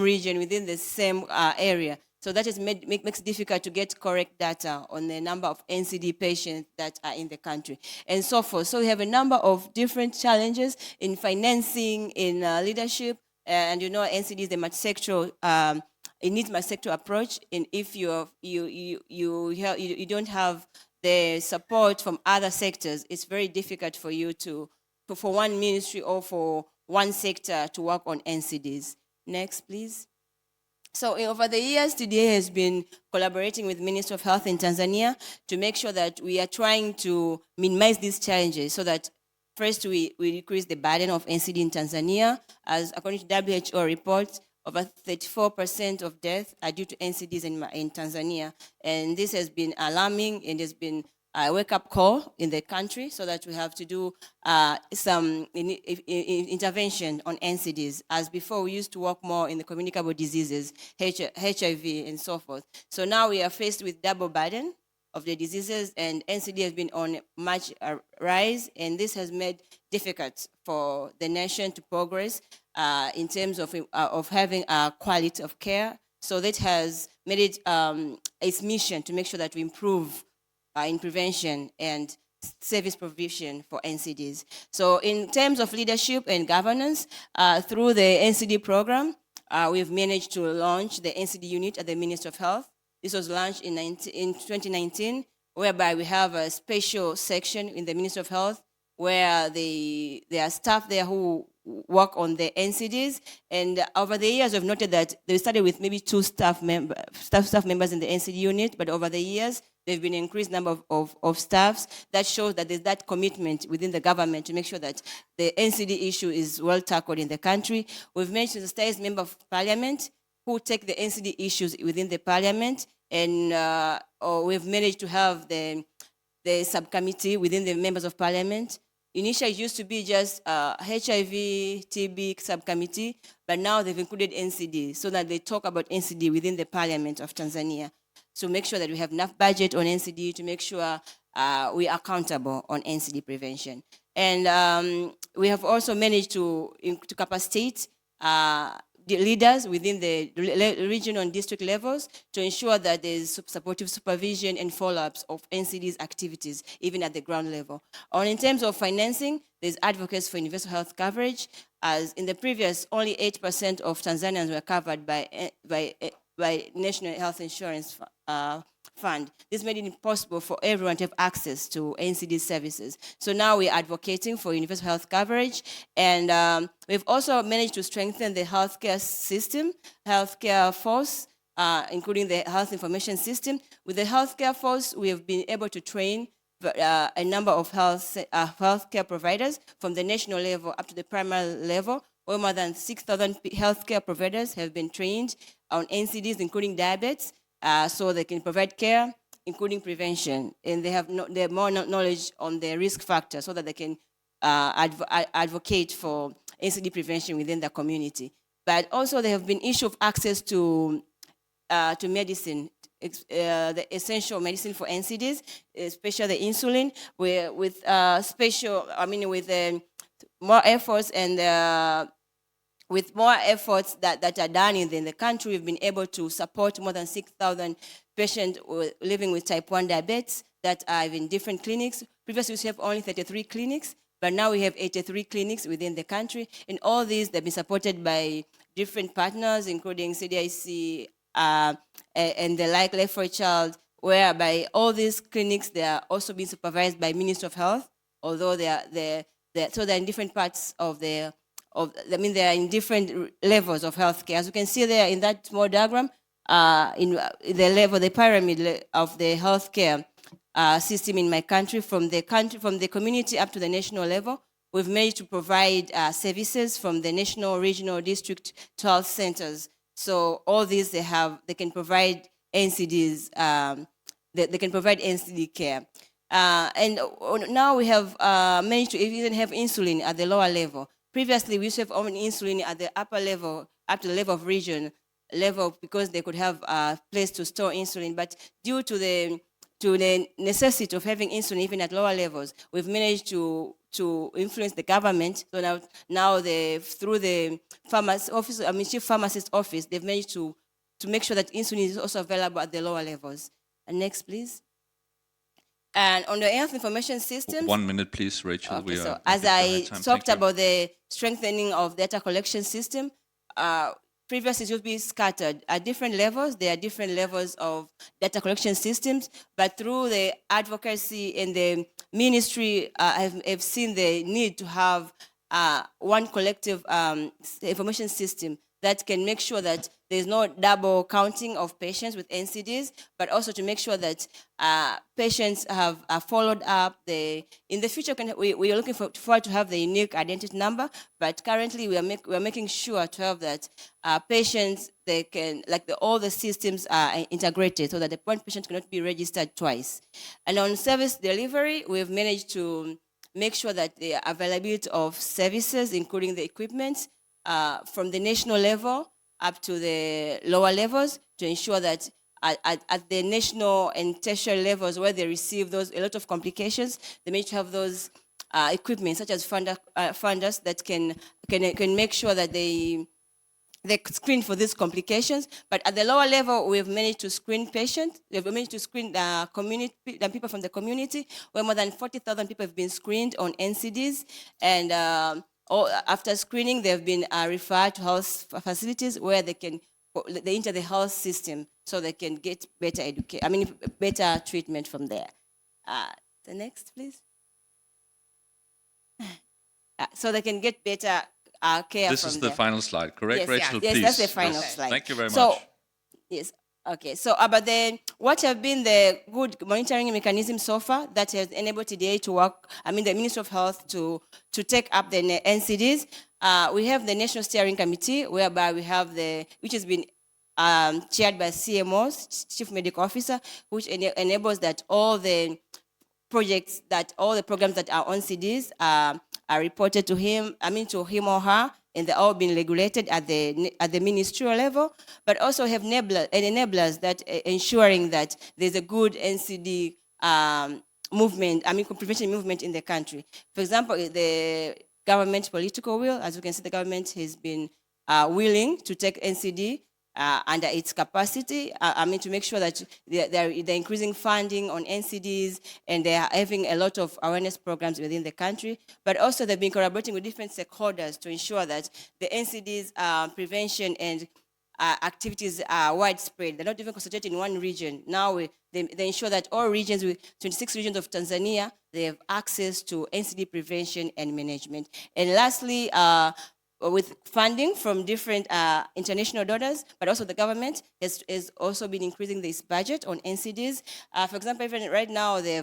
region, within the same area. So that makes it difficult to get correct data on the number of NCD patients that are in the country, and so forth. So we have a number of different challenges in financing, in leadership, and NCD is a multi-sectoral. It needs a multi-sectoral approach, and if you don't have the support from other sectors, it's very difficult for you for one ministry or for one sector to work on NCDs. Next, please. So over the years, TDA has been collaborating with the Ministry of Health in Tanzania to make sure that we are trying to minimize these challenges, so that first we decrease the burden of NCD in Tanzania. As according to WHO reports, over 34% of deaths are due to NCDs in Tanzania. And this has been alarming, and has been a wake-up call in the country, so that we have to do some intervention on NCDs. As before, we used to work more in the communicable diseases, HIV and so forth. So now we are faced with double burden of the diseases, and NCD has been on much rise, and this has made difficult for the nation to progress in terms of having a quality of care. So that has made it its mission to make sure that we improve in prevention and service provision for NCDs. So in terms of leadership and governance, through the NCD program, we've managed to launch the NCD unit at the Ministry of Health. This was launched in 2019, whereby we have a special section in the Ministry of Health where there are staff there who work on the NCDs. And over the years, we've noted that they started with maybe 2 staff members in the NCD unit, but over the years, there've been an increased number of staffs. That shows that there's that commitment within the government to make sure that the NCD issue is well tackled in the country. We've managed to sensitize members of parliament who take the NCD issues within the parliament, and we've managed to have the subcommittee within the members of parliament. Initially, it used to be just HIV, TB subcommittee, but now they've included NCD, so that they talk about NCD within the parliament of Tanzania. To make sure that we have enough budget on NCD, to make sure we are accountable on NCD prevention. And we have also managed to capacitate the leaders within the regional and district levels to ensure that there's supportive supervision and follow-ups of NCD's activities, even at the ground level. In terms of financing, there's advocates for universal health coverage. As in the previous, only 8% of Tanzanians were covered by by National Health Insurance Fund. This made it possible for everyone to have access to NCD services. So now we're advocating for universal health coverage, and we've also managed to strengthen the healthcare system, healthcare force, including the health information system. With the healthcare force, we have been able to train a number of healthcare providers from the national level up to the primary level, where more than 6,000 healthcare providers have been trained on NCDs, including diabetes, so they can provide care, including prevention. And they have more knowledge on the risk factor so that they can advocate for NCD prevention within the community. But also there have been issue of access to medicine, the essential medicine for NCDs, especially the insulin, where with more efforts and with more efforts that are done in the country, we've been able to support more than 6,000 patients living with type 1 diabetes that are in different clinics. Previously, we have only 33 clinics, but now we have 83 clinics within the country. And all these, they've been supported by different partners, including CDIC and the like, Left for a Child, whereby all these clinics, they are also being supervised by Ministry of Health, although they're in different parts of they are in different levels of healthcare. As you can see there in that small diagram, in the pyramid of the healthcare system in my country, from the community up to the national level, we've managed to provide services from the national, regional, district to health centers. So all these they can provide NCDs. They can provide NCD care. And now we have managed to even have insulin at the lower level. Previously, we used to have only insulin at the upper level, up to the level of region level, because they could have a place to store insulin. But due to the necessity of having insulin even at lower levels, we've managed to influence the government. So now through the chief pharmacist office, they've managed to make sure that insulin is also available at the lower levels. And next, please. And on the health information systems. 1 minute, please, Rachel. Okay, so as I talked about the strengthening of data collection system, previously it would be scattered at different levels. There are different levels of data collection systems, but through the advocacy and the ministry, I've seen the need to have one collective information system that can make sure that there's no double counting of patients with NCDs, but also to make sure that patients have followed up. In the future, we are looking forward to have the unique identity number, but currently we are making sure to have that patients, they can, all the systems are integrated so that the one patient cannot be registered twice. And on service delivery, we've managed to make sure that the availability of services, including the equipment, from the national level up to the lower levels, to ensure that at the national and tertiary levels where they receive a lot of complications, they manage to have those equipment such as funders that can make sure that they screen for these complications. But at the lower level, we've managed to screen patients. We've managed to screen the people from the community, where more than 40,000 people have been screened on NCDs. And after screening, they've been referred to health facilities where they enter the health system so they can get better treatment from there. The next, please. So they can get better care This from is the there. final slide, correct, Yes, Rachel? yes, Please. that's the final slide. Thank you very much. So, yes. Okay, so about what have been the good monitoring mechanism so far that has enabled TDA to work, the Ministry of Health to take up the NCDs. We have the National Steering Committee, whereby we have which has been chaired by CMOs, Chief Medical Officer, which enables that all the programs that are on CDs are reported to him or her, and they're all being regulated at the ministerial level, but also have enablers that ensuring that there's a good NCD movement, prevention movement in the country. For example, the government political will, as you can see, the government has been willing to take NCD under its capacity, to make sure that they're increasing funding on NCDs, and they are having a lot of awareness programs within the country. But also they've been collaborating with different stakeholders to ensure that the NCDs prevention and activities are widespread. They're not even concentrated in one region. Now they ensure that all regions, 26 regions of Tanzania, they have access to NCD prevention and management. And lastly, with funding from different international donors, but also the government has also been increasing this budget on NCDs. For example, even right now, they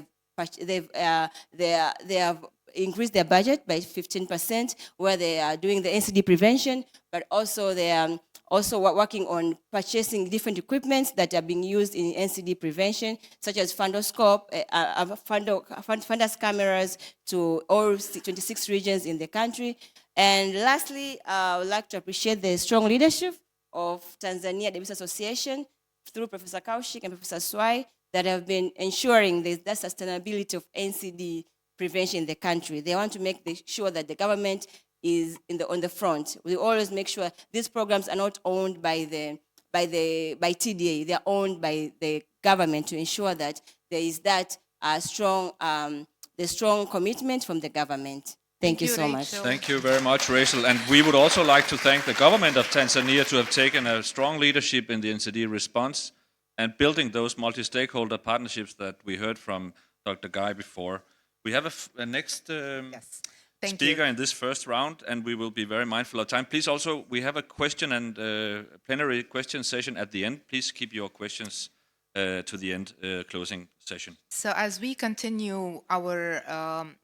have increased their budget by 15%, where they are doing the NCD prevention, but also they are also working on purchasing different equipments that are being used in NCD prevention, such as fundoscope, fundus cameras to all 26 regions in the country. And lastly, I would like to appreciate the strong leadership of Tanzania Diabetes Association through Professor Kaushik and Professor Swai that have been ensuring the sustainability of NCD prevention in the country. They want to make sure that the government is on the front. We always make sure these programs are not owned by TDA. They are owned by the government to ensure that there is that strong commitment from the government. Thank you so much. Rachel. Thank you very much, Rachel. And we would also like to thank the government of Tanzania to have taken a strong leadership in the NCD response and building those multi-stakeholder partnerships that we heard from Dr. Guy before. We have a next Yes. Thank speaker you. in this first round, and we will be very mindful of time. Please also, we have a question and plenary question session at the end. Please keep your questions to the end closing session. So as we continue our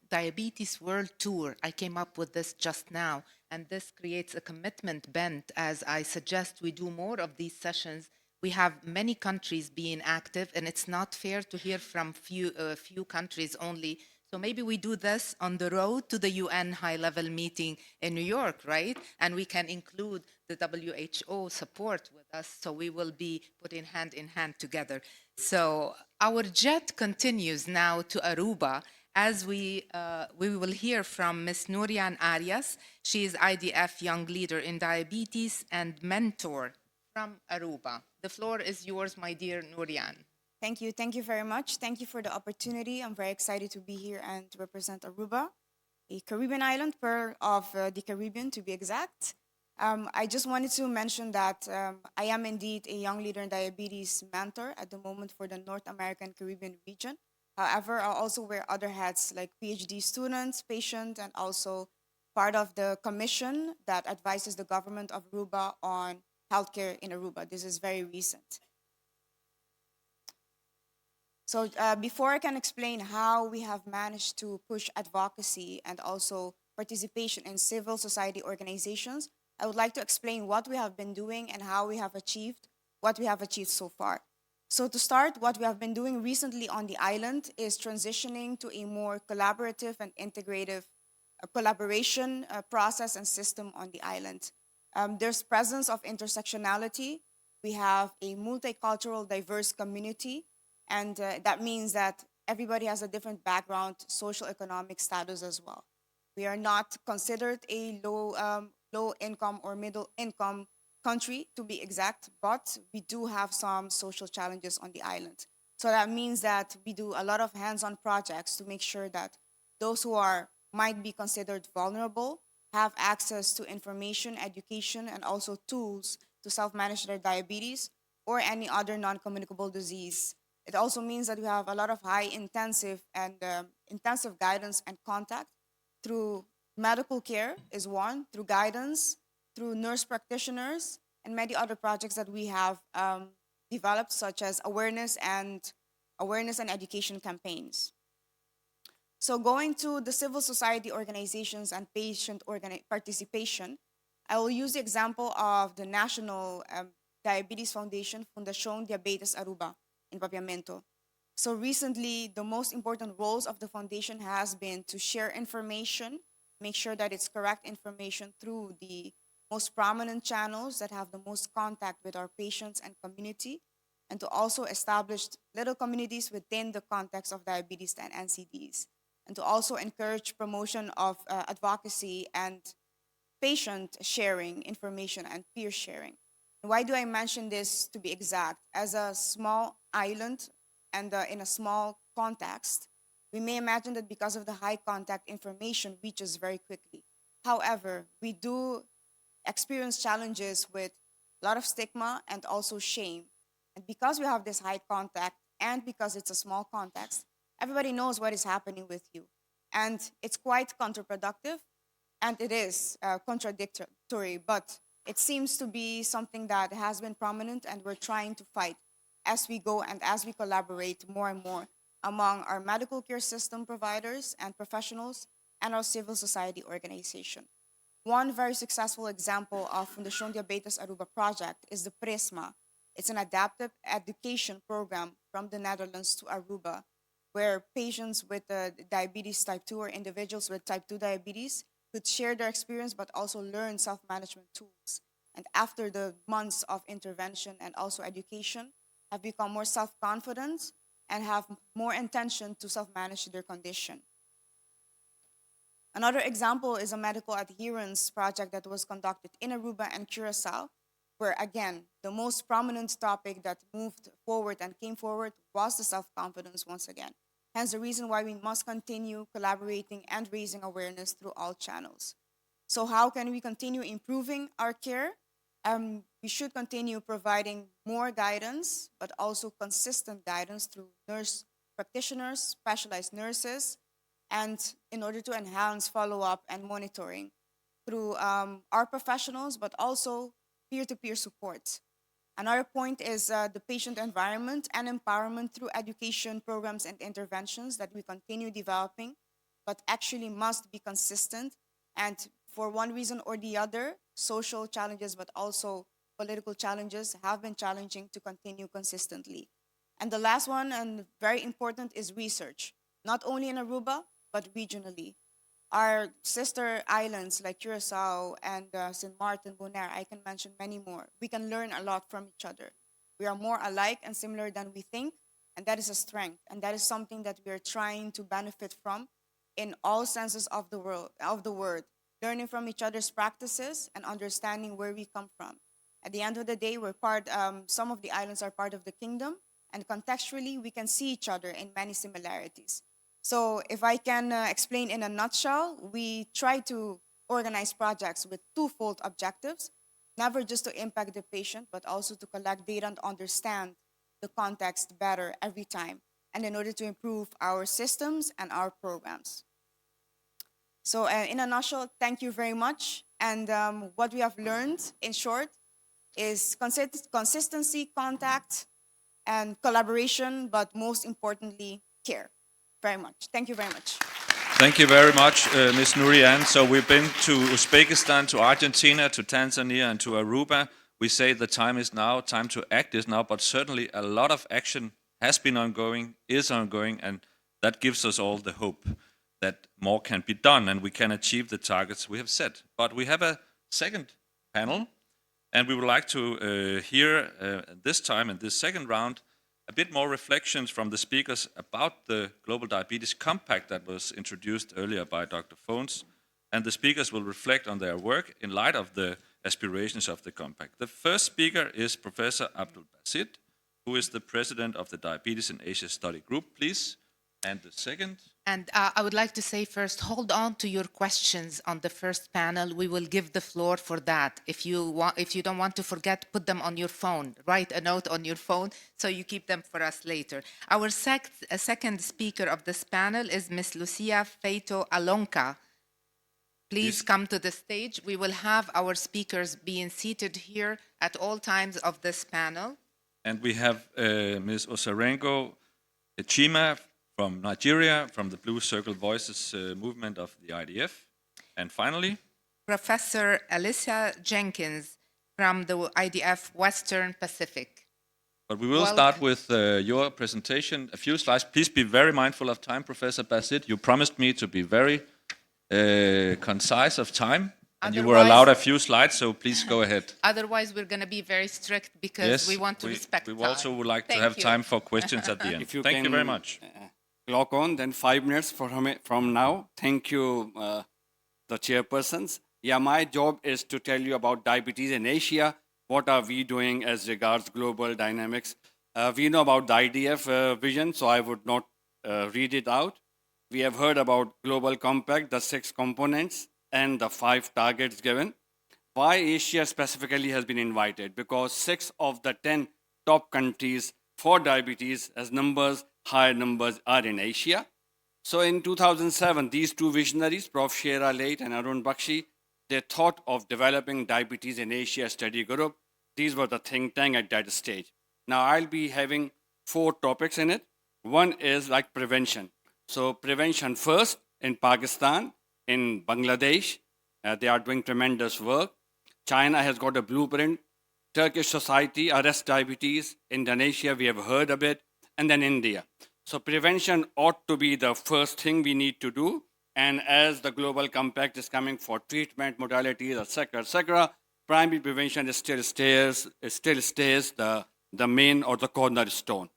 Diabetes World Tour, I came up with this just now, and this creates a commitment bent as I suggest we do more of these sessions. We have many countries being active, and it's not fair to hear from few countries only. So maybe we do this on the road to the UN high-level meeting in New York, right? And we can include the WHO support with us, so we will be putting hand in hand together. So our jet continues now to Aruba, as we will hear from Ms. Nourian Arias. She is IDF Young Leader in Diabetes and mentor from Aruba. The floor is yours, my dear Nourian. Thank you. Thank you very much. Thank you for the opportunity. I'm very excited to be here and to represent Aruba, a Caribbean island, pearl of the Caribbean to be exact. I just wanted to mention that I am indeed a young leader in diabetes mentor at the moment for the North American Caribbean region. However, I also wear other hats like PhD student, patient, and also part of the commission that advises the government of Aruba on healthcare in Aruba. This is very recent. So before I can explain how we have managed to push advocacy and also participation in civil society organizations, I would like to explain what we have been doing and how we have achieved what we have achieved so far. So to start, what we have been doing recently on the island is transitioning to a more collaborative and integrative collaboration process and system on the island. There's presence of intersectionality. We have a multicultural, diverse community, and that means that everybody has a different background, social economic status as well. We are not considered a low income or middle income country to be exact, but we do have some social challenges on the island. So that means that we do a lot of hands-on projects to make sure that those who might be considered vulnerable have access to information, education, and also tools to self-manage their diabetes or any other non-communicable disease. It also means that we have a lot of high intensive guidance and contact through medical care is one, through guidance, through nurse practitioners, and many other projects that we have developed, such as awareness and education campaigns. So going to the civil society organizations and patient participation, I will use the example of the National Diabetes Foundation, Fundación Diabetes Aruba in Papiamento. So recently, the most important roles of the foundation has been to share information, make sure that it's correct information through the most prominent channels that have the most contact with our patients and community, and to also establish little communities within the context of diabetes and NCDs, and to also encourage promotion of advocacy and patient sharing information and peer sharing. Why do I mention this to be exact? As a small island and in a small context, we may imagine that because of the high contact, information reaches very quickly. However, we do experience challenges with a lot of stigma, and also shame. And because we have this high contact and because it's a small context, everybody knows what is happening with you. And it's quite counterproductive, and it is contradictory, but it seems to be something that has been prominent, and we're trying to fight as we go and as we collaborate more and more among our medical care system providers and professionals and our civil society organization. One very successful example of Fundación Diabetes Aruba project is the PRISMA. It's an adaptive education program from the Netherlands to Aruba, where patients with diabetes type 2 or individuals with type 2 diabetes could share their experience but also learn self-management tools. And after the months of intervention and also education, have become more self-confident and have more intention to self-manage their condition. Another example is a medical adherence project that was conducted in Aruba and Curacao, where again, the most prominent topic that moved forward and came forward was the self-confidence once again. Hence the reason why we must continue collaborating and raising awareness through all channels. So how can we continue improving our care? We should continue providing more guidance, but also consistent guidance through nurse practitioners, specialized nurses, and in order to enhance follow-up and monitoring through our professionals, but also peer-to-peer support. Another point is the patient environment and empowerment through education programs and interventions that we continue developing, but actually must be consistent. And for one reason or the other, social challenges, but also political challenges have been challenging to continue consistently. And the last one, and very important, is research, not only in Aruba, but regionally. Our sister islands like Curacao and St. Martin, Bonaire, I can mention many more. We can learn a lot from each other. We are more alike and similar than we think, and that is a strength, and that is something that we are trying to benefit from in all senses of the word, learning from each other's practices and understanding where we come from. At the end of the day, some of the islands are part of the kingdom, and contextually, we can see each other in many similarities. So if I can explain in a nutshell, we try to organize projects with twofold objectives, never just to impact the patient, but also to collect data and understand the context better every time, and in order to improve our systems and our programs. So in a nutshell, thank you very much. And what we have learned, in short, is consistency, contact, and collaboration, but most importantly, care. Very much. Thank you very much. Thank you very much, Ms. Nurian. So we've been to Uzbekistan, to Argentina, to Tanzania, and to Aruba. We say the time is now, time to act is now, but certainly a lot of action has been ongoing, is ongoing, and that gives us all the hope that more can be done and we can achieve the targets we have set. But we have a second panel, and we would like to hear this time in this second round a bit more reflections from the speakers about the Global Diabetes Compact that was introduced earlier by Dr. Fones. And the speakers will reflect on their work in light of the aspirations of the Compact. The first speaker is Professor Abdul Basit, who is the president of the Diabetes in Asia Study Group, please. And the second? And I would like to say first, hold on to your questions on the first panel. We will give the floor for that. If you don't want to forget, put them on your phone. Write a note on your phone so you keep them for us later. Our second speaker of this panel is Ms. Lucia Feito Alonca. Please come to the stage. We will have our speakers being seated here at all times of this panel. And we have Ms. Osarengo Chima from Nigeria, from the Blue Circle Voices movement of the IDF. And finally, Professor Alicia Jenkins from the IDF Western Pacific. But we will start with your presentation. A few slides. Please be very mindful of time, Professor Basit. You promised me to be very concise of time. And you were allowed a few slides, so please go ahead. Otherwise, we're going to be very strict because we want to respect time. We also would like to have time for questions at the end. Thank you very much. Clock on, then 5 minutes from now. Thank you, the chairpersons. Yeah, my job is to tell you about diabetes in Asia. What are we doing as regards global dynamics? We know about the IDF vision, so I would not read it out. We have heard about Global Compact, the 6 components, and the 5 targets given. Why Asia specifically has been invited? Because 6 of the 10 top countries for diabetes, as numbers, higher numbers, are in Asia. So in 2007, these two visionaries, Prof. Shera Late and Arun Bakshi, they thought of developing diabetes in Asia study group. These were the think tank at that stage. Now I'll be having 4 topics in it. One is like prevention. So prevention first in Pakistan, in Bangladesh, they are doing tremendous work. China has got a blueprint. Turkish society, arrest diabetes. Indonesia, we have heard of it. And then India. So prevention ought to be the first thing we need to do. And as the global compact is coming for treatment modalities, etc., primary prevention still stays the main or the cornerstone.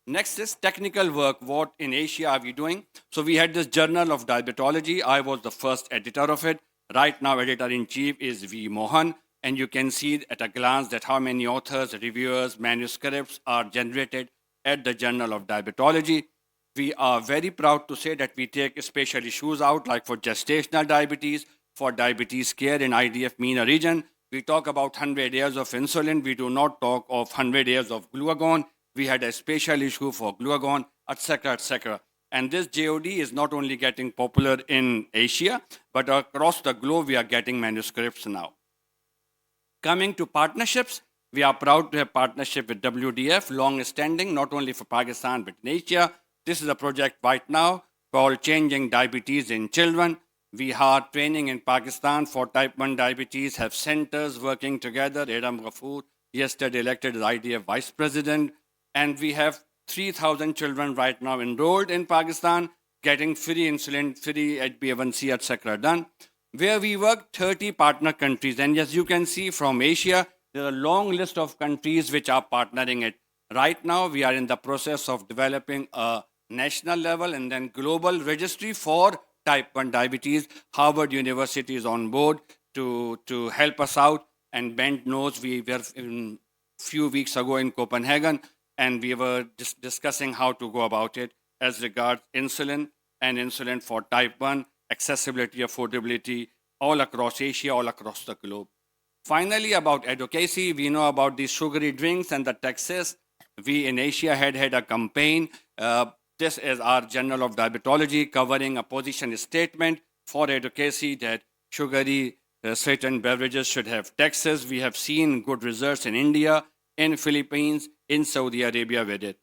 Next is technical work. What in Asia are we doing? So we had this Journal of Diabetology. I was the first editor of it. Right now, editor-in-chief is V. Mohan. And you can see at a glance that how many authors, reviewers, manuscripts are generated at the Journal of Diabetology. We are very proud to say that we take special issues out, like for gestational diabetes, for diabetes care in IDF MENA region. We talk about 100 years of insulin. We do not talk of 100 years of glucagon. We had a special issue for glucagon, etc., etc. And this JOD is not only getting popular in Asia, but across the globe, we are getting manuscripts now. Coming to partnerships, we are proud to have partnership with WDF, long-standing, not only for Pakistan, but in Asia. This is a project right now called Changing Diabetes in Children. We are training in Pakistan for type 1 diabetes, have centers working together. Adam Ghafoor, yesterday elected as IDF Vice President. And we have 3,000 children right now enrolled in Pakistan, getting free insulin, free HbA1c, etc. done. Where we work, 30 partner countries. And as you can see from Asia, there are a long list of countries which are partnering it. Right now, we are in the process of developing a national level and then global registry for type 1 diabetes. Harvard University is on board to help us out. And Bent knows we were a few weeks ago in Copenhagen, and we were discussing how to go about it as regards insulin and insulin for type 1, accessibility, affordability, all across Asia, all across the globe. Finally, about advocacy, we know about these sugary drinks and the taxes. We in Asia had a campaign. This is our Journal of Diabetology covering a position statement for advocacy that sugary certain beverages should have taxes. We have seen good results in India, in Philippines, in Saudi Arabia with it.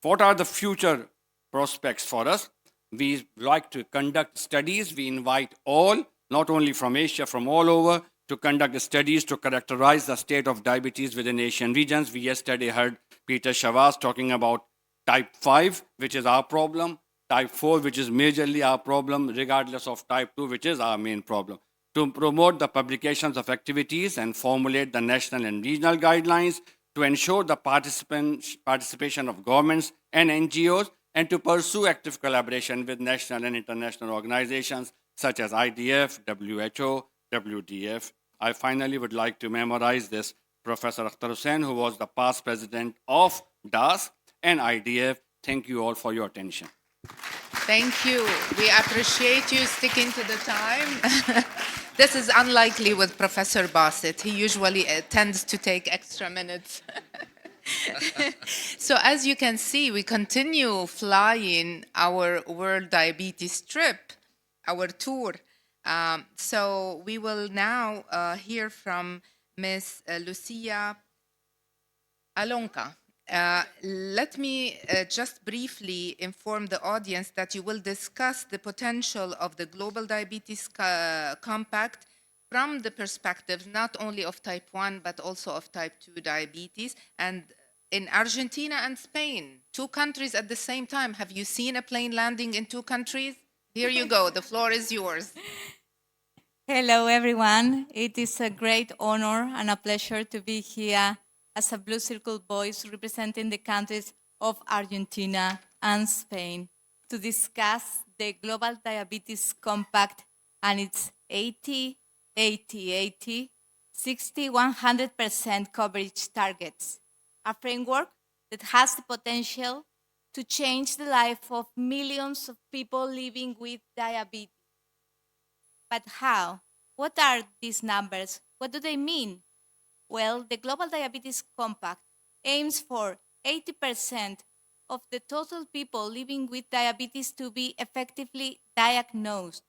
What are the future prospects for us? We like to conduct studies. We invite all, not only from Asia, from all over, to conduct studies to characterize the state of diabetes within Asian regions. We yesterday heard Peter Shavas talking about type 5, which is our problem, type 4, which is majorly our problem, regardless of type 2, which is our main problem. To promote the publications of activities and formulate the national and regional guidelines, to ensure the participation of governments and NGOs, and to pursue active collaboration with national and international organizations such as IDF, WHO, WDF. I finally would like to memorize this Professor Akhtar Hussain, who was the past president of DAS and IDF. Thank you all for your attention. Thank you. We appreciate you sticking to the time. This is unlikely with Professor Bassett. He usually tends to take extra minutes. So as you can see, we continue flying our World Diabetes trip, our tour. So we will now hear from Ms. Lucia Alonka. Let me just briefly inform the audience that you will discuss the potential of the Global Diabetes Compact from the perspective not only of type 1, but also of type 2 diabetes. And in Argentina and Spain, 2 countries at the same time. Have you seen a plane landing in 2 countries? Here you go. The floor is yours. Hello, everyone. It is a great honor and a pleasure to be here as a Blue Circle voice representing the countries of Argentina and Spain to discuss the Global Diabetes Compact and its 80-80-80, 60-100% coverage targets, a framework that has the potential to change the life of millions of people living with diabetes. But how? What are these numbers? What do they mean? Well, the Global Diabetes Compact aims for 80% of the total people living with diabetes to be effectively diagnosed.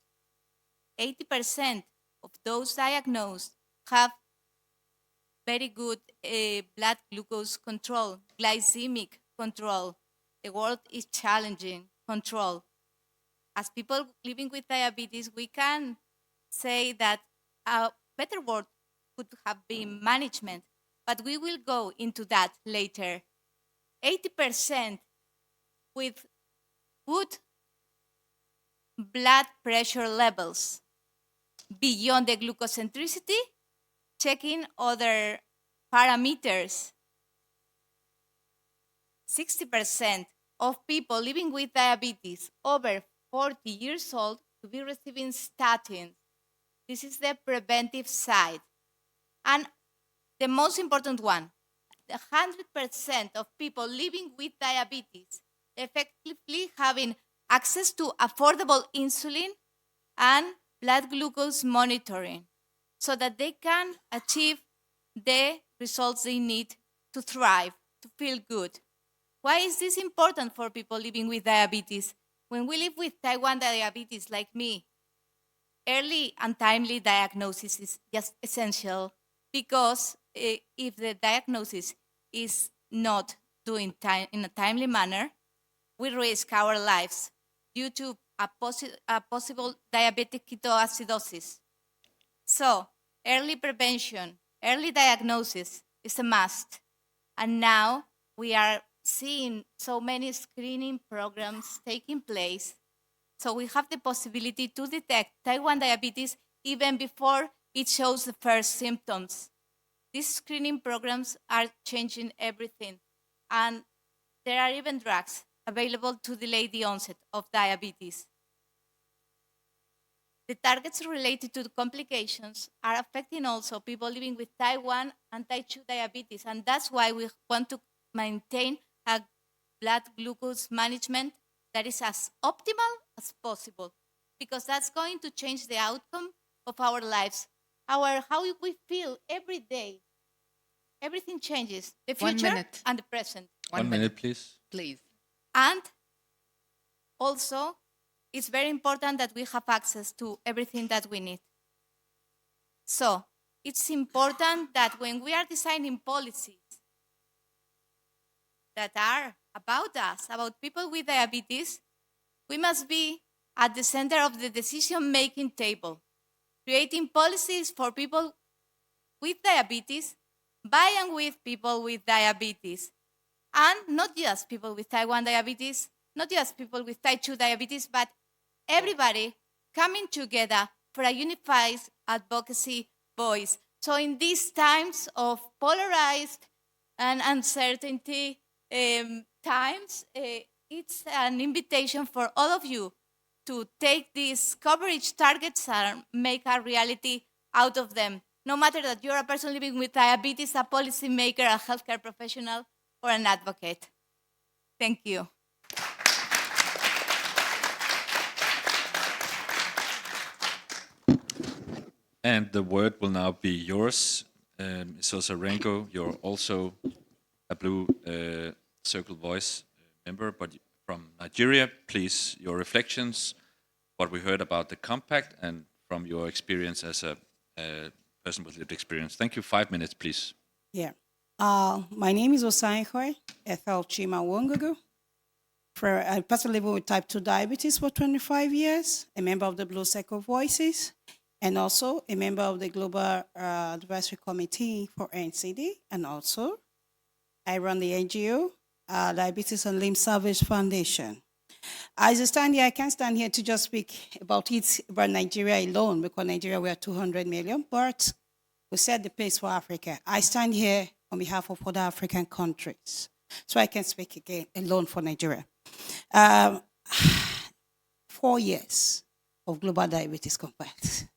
80% of those diagnosed have very good blood glucose control, glycemic control. The world is challenging control. As people living with diabetes, we can say that a better word could have been management, but we will go into that later. 80% with good blood pressure levels beyond the glucocentricity, checking other parameters. 60% of people living with diabetes over 40 years old to be receiving statins. This is the preventive side. And the most important one, 100% of people living with diabetes effectively having access to affordable insulin and blood glucose monitoring so that they can achieve the results they need to thrive, to feel good. Why is this important for people living with diabetes? When we live with type 1 diabetes like me, early and timely diagnosis is just essential because if the diagnosis is not doing in a timely manner, we risk our lives due to a possible diabetic ketoacidosis. So, early prevention, early diagnosis is a must. And now we are seeing so many screening programs taking place. So we have the possibility to detect type 1 diabetes even before it shows the first symptoms. These screening programs are changing everything. And there are even drugs available to delay the onset of diabetes. The targets related to the complications are affecting also people living with type 1 and type 2 diabetes. And that's why we want to maintain a blood glucose management that is as optimal as possible, because that's going to change the outcome of our lives, how we feel every day. Everything changes, the future and the present. One minute, please. Please. And also, it's very important that we have access to everything that we need. So, it's important that when we are designing policies that are about us, about people with diabetes, we must be at the center of the decision-making table, creating policies for people with diabetes, by and with people with diabetes. And not just people with type 1 diabetes, not just people with type 2 diabetes, but everybody coming together for a unified advocacy voice. So in these times of polarized and uncertainty times, it's an invitation for all of you to take these coverage targets and make a reality out of them. No matter that you're a person living with diabetes, a policymaker, a healthcare professional, or an advocate. Thank you. And the word will now be yours. Ms. Osarenko, you're also a Blue Circle Voice member, but from Nigeria. Please, your reflections, what we heard about the compact, and from your experience as a person with lived experience. Thank you. 5 minutes, please. Yeah. My name is Osarenko Ethel Chima Wongugu. I personally live with type 2 diabetes for 25 years, a member of the Blue Circle Voices, and also a member of the Global Advisory Committee for NCD, and also I run the NGO, Diabetes and Limb Salvage Foundation. As I stand here, I can't stand here to just speak about Nigeria alone, because Nigeria, we are 200 million, but we set the pace for Africa. I stand here on behalf of other African countries, so I can speak again alone for Nigeria. 4 years of Global Diabetes Compact.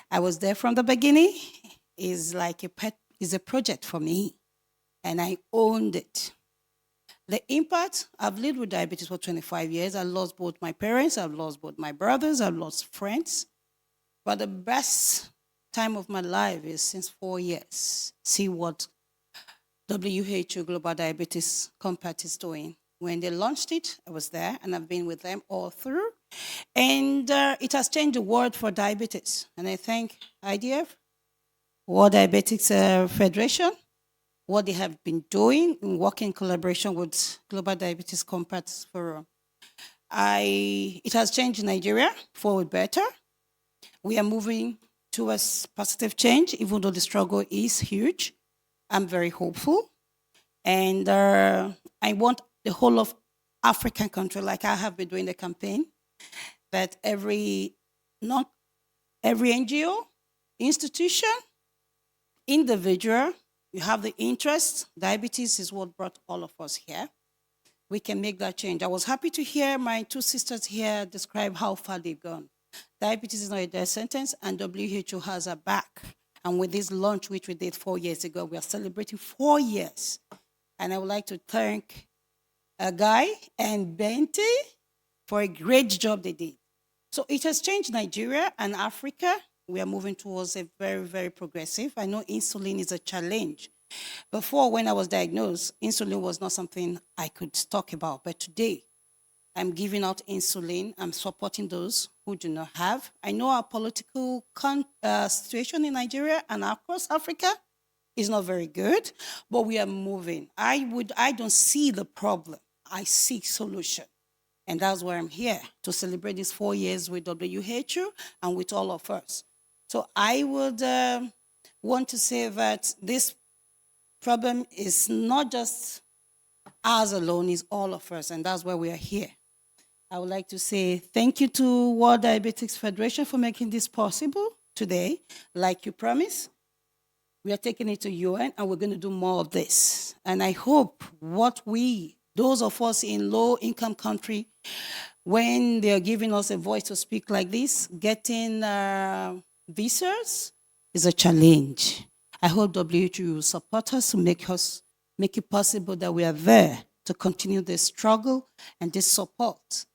I was there from the beginning. It's like it's a project for me, and I owned it. The impact, I've lived with diabetes for 25 years. I lost both my parents, I've lost both my brothers, I've lost friends. But the best time of my life is since 4 years. See what WHO Global Diabetes Compact is doing. When they launched it, I was there, and I've been with them all through. And it has changed the world for diabetes. And I thank IDF, World Diabetes Federation, what they have been doing in working in collaboration with Global Diabetes Compact Forum. It has changed Nigeria for better. We are moving towards positive change, even though the struggle is huge. I'm very hopeful. And I want the whole of African country, like I have been doing the campaign, that not every NGO, institution, individual, you have the interest. Diabetes is what brought all of us here. We can make that change. I was happy to hear my two sisters here describe how far they've gone. Diabetes is not a death sentence, and WHO has our back. And with this launch, which we did 4 years ago, we are celebrating 4 years. And I would like to thank Guy and Bente for a great job they did. So it has changed Nigeria and Africa. We are moving towards a very, very progressive. I know insulin is a challenge. Before, when I was diagnosed, insulin was not something I could talk about. But today, I'm giving out insulin. I'm supporting those who do not have. I know our political situation in Nigeria and across Africa is not very good, but we are moving. I don't see the problem. I see solution. And that's why I'm here, to celebrate these 4 years with WHO and with all of us. So I would want to say that this problem is not just ours alone, it's all of us, and that's why we are here. I would like to say thank you to World Diabetes Federation for making this possible today. Like you promised, we are taking it to UN, and we're going to do more of this. And I hope those of us in low-income country, when they are giving us a voice to speak like this, getting visas is a challenge. I hope WHO will support us to make it possible that we are there to continue this struggle and this support.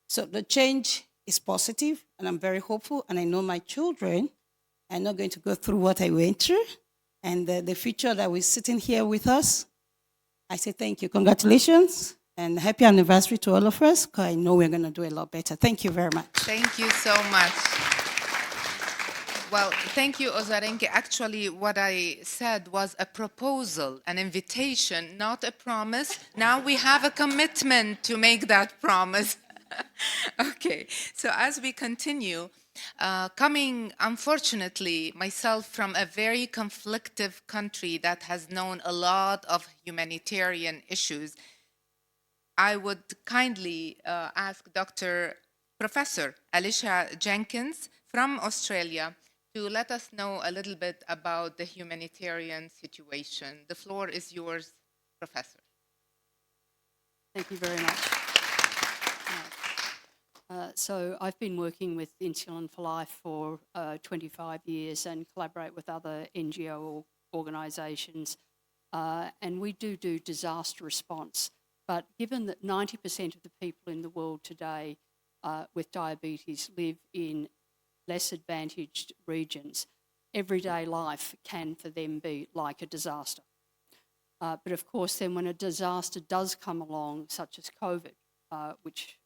So the change is positive, and I'm very hopeful, and I know my children are not going to go through what I went through, and the future that we're sitting here with us. I say thank you, congratulations, and happy anniversary to all of us, because I know we're going to do a lot better. Thank you very much. Thank you so much. Well, thank you, Ozarenke. Actually, what I said was a proposal, an invitation, not a promise. Now we have a commitment to make that promise. Okay, so as we continue, coming, unfortunately, myself from a very conflictive country that has known a lot of humanitarian issues, I would kindly ask Professor Alicia Jenkins from Australia to let us know a little bit about the humanitarian situation. The floor is yours, Professor. Thank you very much. So I've been working with Insulin for Life for 25 years and collaborate with other NGO organisations. And we do disaster response. But given that 90% of the people in the world today with diabetes live in less advantaged regions, everyday life can for them be like a disaster. But of course, then when a disaster does come along, such as COVID, which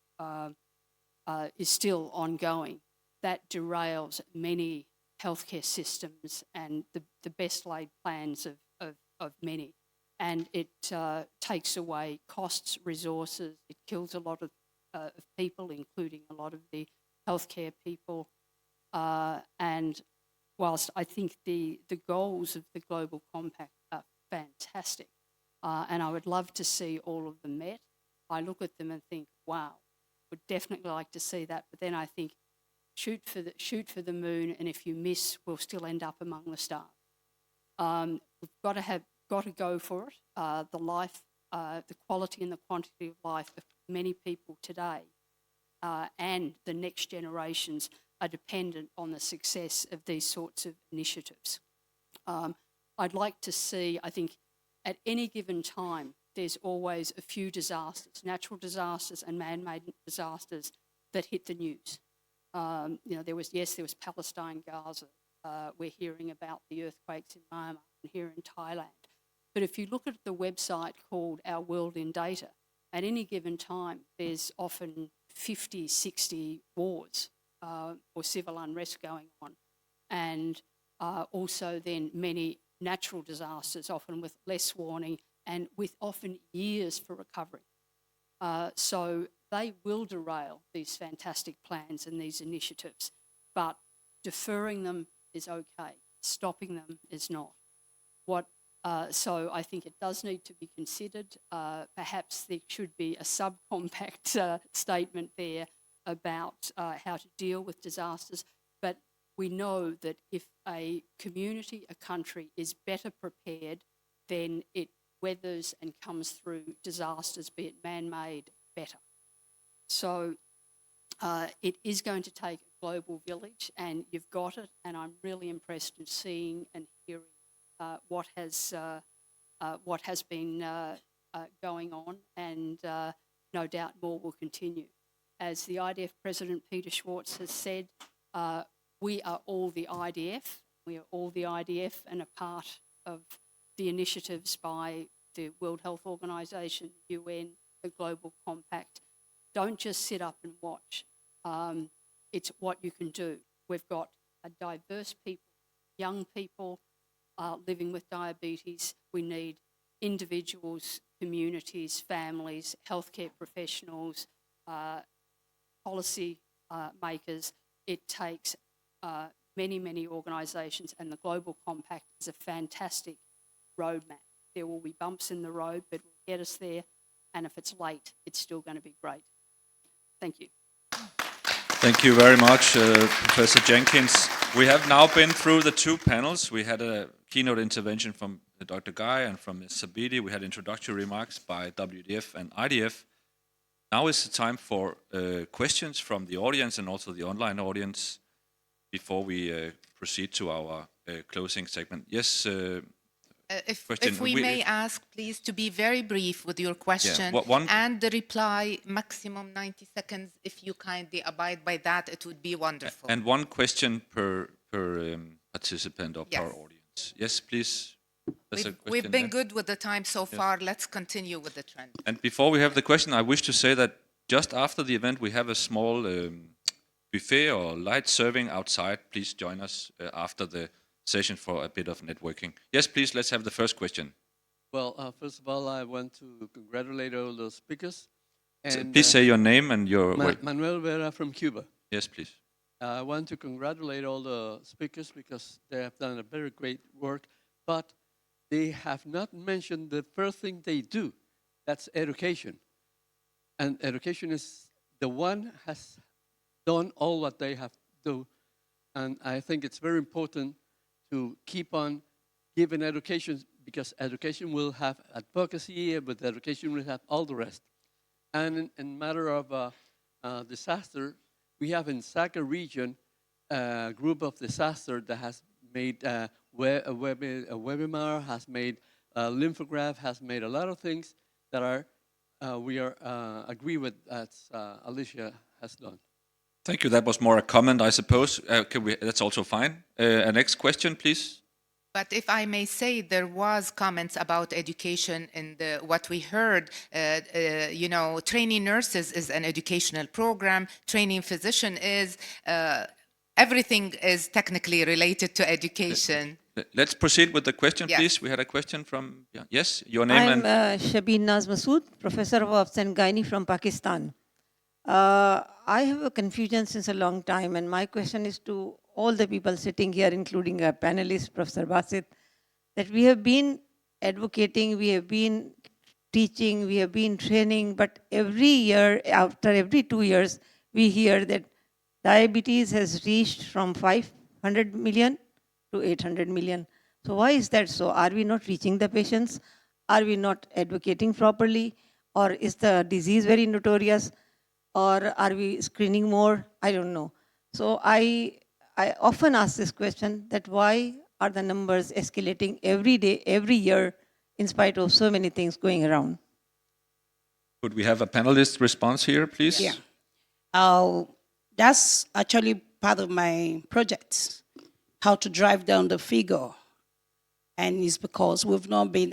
is still ongoing, that derails many healthcare systems and the best laid plans of many. And it takes away costs, resources, it kills a lot of people, including a lot of the healthcare people. And whilst I think the goals of the Global Compact are fantastic, and I would love to see all of them met, I look at them and think, wow, would definitely like to see that. But then I think, shoot for the moon, and if you miss, we'll still end up among the stars. We've got to go for it. The quality and the quantity of life of many people today and the next generations are dependent on the success of these sorts of initiatives. I'd like to see, I think, at any given time, there's always a few disasters, natural disasters and man-made disasters that hit the news. There was Palestine, Gaza, We're hearing about the earthquakes in Myanmar and here in Thailand. But if you look at the website called Our World in Data, at any given time, there's often 50, 60 wars or civil unrest going on. And also then many natural disasters, often with less warning and with often years for recovery. So they will derail these fantastic plans and these initiatives, but deferring them is okay. Stopping them is not. So I think it does need to be considered. Perhaps there should be a subcompact statement there about how to deal with disasters. But we know that if a community, a country is better prepared, then it weathers and comes through disasters, be it man-made, better. So it is going to take a global village, and you've got it, and I'm really impressed in seeing and hearing what has been going on, and no doubt more will continue. As the IDF President Peter Schwartz has said, we are all the IDF. We are all the IDF and a part of the initiatives by the World Health Organization, UN, the Global Compact. Don't just sit up and watch. It's what you can do. We've got a diverse people, young people living with diabetes. We need individuals, communities, families, healthcare professionals, policy makers. It takes many, many organisations, and the Global Compact is a fantastic roadmap. There will be bumps in the road, but we'll get us there, and if it's late, it's still going to be great. Thank you. Thank you very much, Professor Jenkins. We have now been through the two panels. We had a keynote intervention from Dr. Guy and from Ms. Sabiti. We had introductory remarks by WDF and IDF. Now is the time for questions from the audience and also the online audience before we proceed to our closing segment. Yes, if we may ask, please, to be very brief with your question, and the reply maximum 90 seconds. If you kindly abide by that, it would be wonderful. And one question per participant or per audience. Yes, please. We've been good with the time so far. Let's continue with the trend. And before we have the question, I wish to say that just after the event, we have a small buffet or light serving outside. Please join us after the session for a bit of networking. Yes, please, let's have the first question. Well, first of all, I want to congratulate all the speakers. And, please say your name and your... Manuel Vera from Cuba. Yes, please. I want to congratulate all the speakers because they have done a very great work, but they have not mentioned the first thing they do. That's education. And education is the one has done all what they have to do. And I think it's very important to keep on giving education, because education will have advocacy, but education will have all the rest. And in matter of disaster, we have in Saka region a group of disaster that has made a webinar, has made a lymphograph, has made a lot of things that are we are agree with as Alicia has done. Thank you. That was more a comment, I suppose. That's also fine. Next question, please. But if I may say, there was comments about education in what we heard. Training nurses is an educational program. Training physician is. Everything is technically related to education. Let's proceed with the question, please. We had a question from... Yes, your name. I'm Shabin Naz Masood, Professor of Obs and Gynae from Pakistan. I have a confusion since a long time, and my question is to all the people sitting here, including our panelist, Professor Basit, that we have been advocating, we have been teaching, we have been training, but every year, after every 2 years, we hear that diabetes has reached from 500 million to 800 million. So why is that so? Are we not reaching the patients? Are we not advocating properly? Or is the disease very notorious? Or are we screening more? I don't know. So I often ask this question, that why are the numbers escalating every day, every year, in spite of so many things going around? Could we have a panelist response here, please? Yeah. That's actually part of my project. how to drive down the figure. And it's because we've not been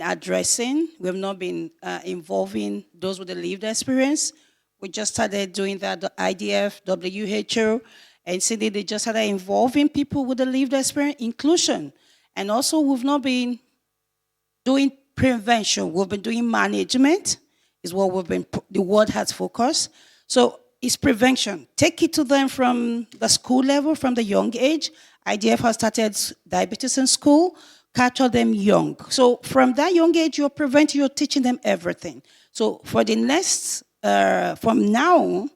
involving those with the lived experience. We just started doing that, the IDF, WHO, and CD, they just started involving people with the lived experience, inclusion. And also we've not been doing prevention, we've been doing management, is what the world has focused. So it's prevention. Take it to them from the school level, from the young age. IDF has started diabetes in school, capture them young. So from that young age, you're preventing, you're teaching them everything. So for the next, from now,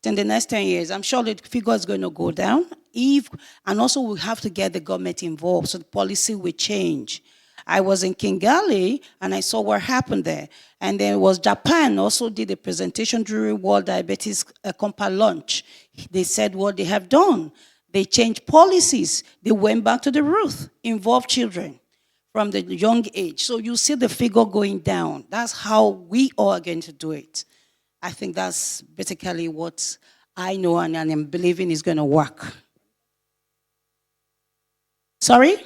in the next 10 years, I'm sure the figure is going to go down. And also we have to get the government involved so the policy will change. I was in Kigali and I saw what happened there. And then it was Japan also did a presentation during World Diabetes Congress launch. They said what they have done. They changed policies. They went back to the roots, involved children from the young age. So you see the figure going down. That's how we all are going to do it. I think that's basically what I know and I'm believing is going to work. Sorry?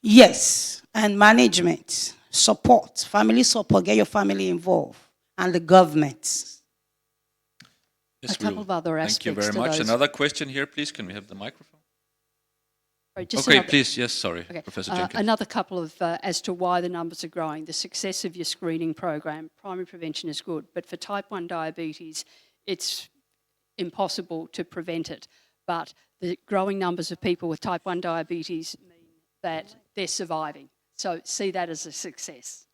Yes, and management, support, family support, get your family involved, and the government. Yes, A couple of other thank you aspects very to much. those. Another question here, please. Can we have the microphone? Sorry, just Okay, another- please. Yes, sorry, Okay, Professor Jenkins. Another couple of, as to why the numbers are growing. The success of your screening program, primary prevention is good, but for type 1 diabetes, it's impossible to prevent it. But the growing numbers of people with type 1 diabetes mean that they're surviving. So see that as a success.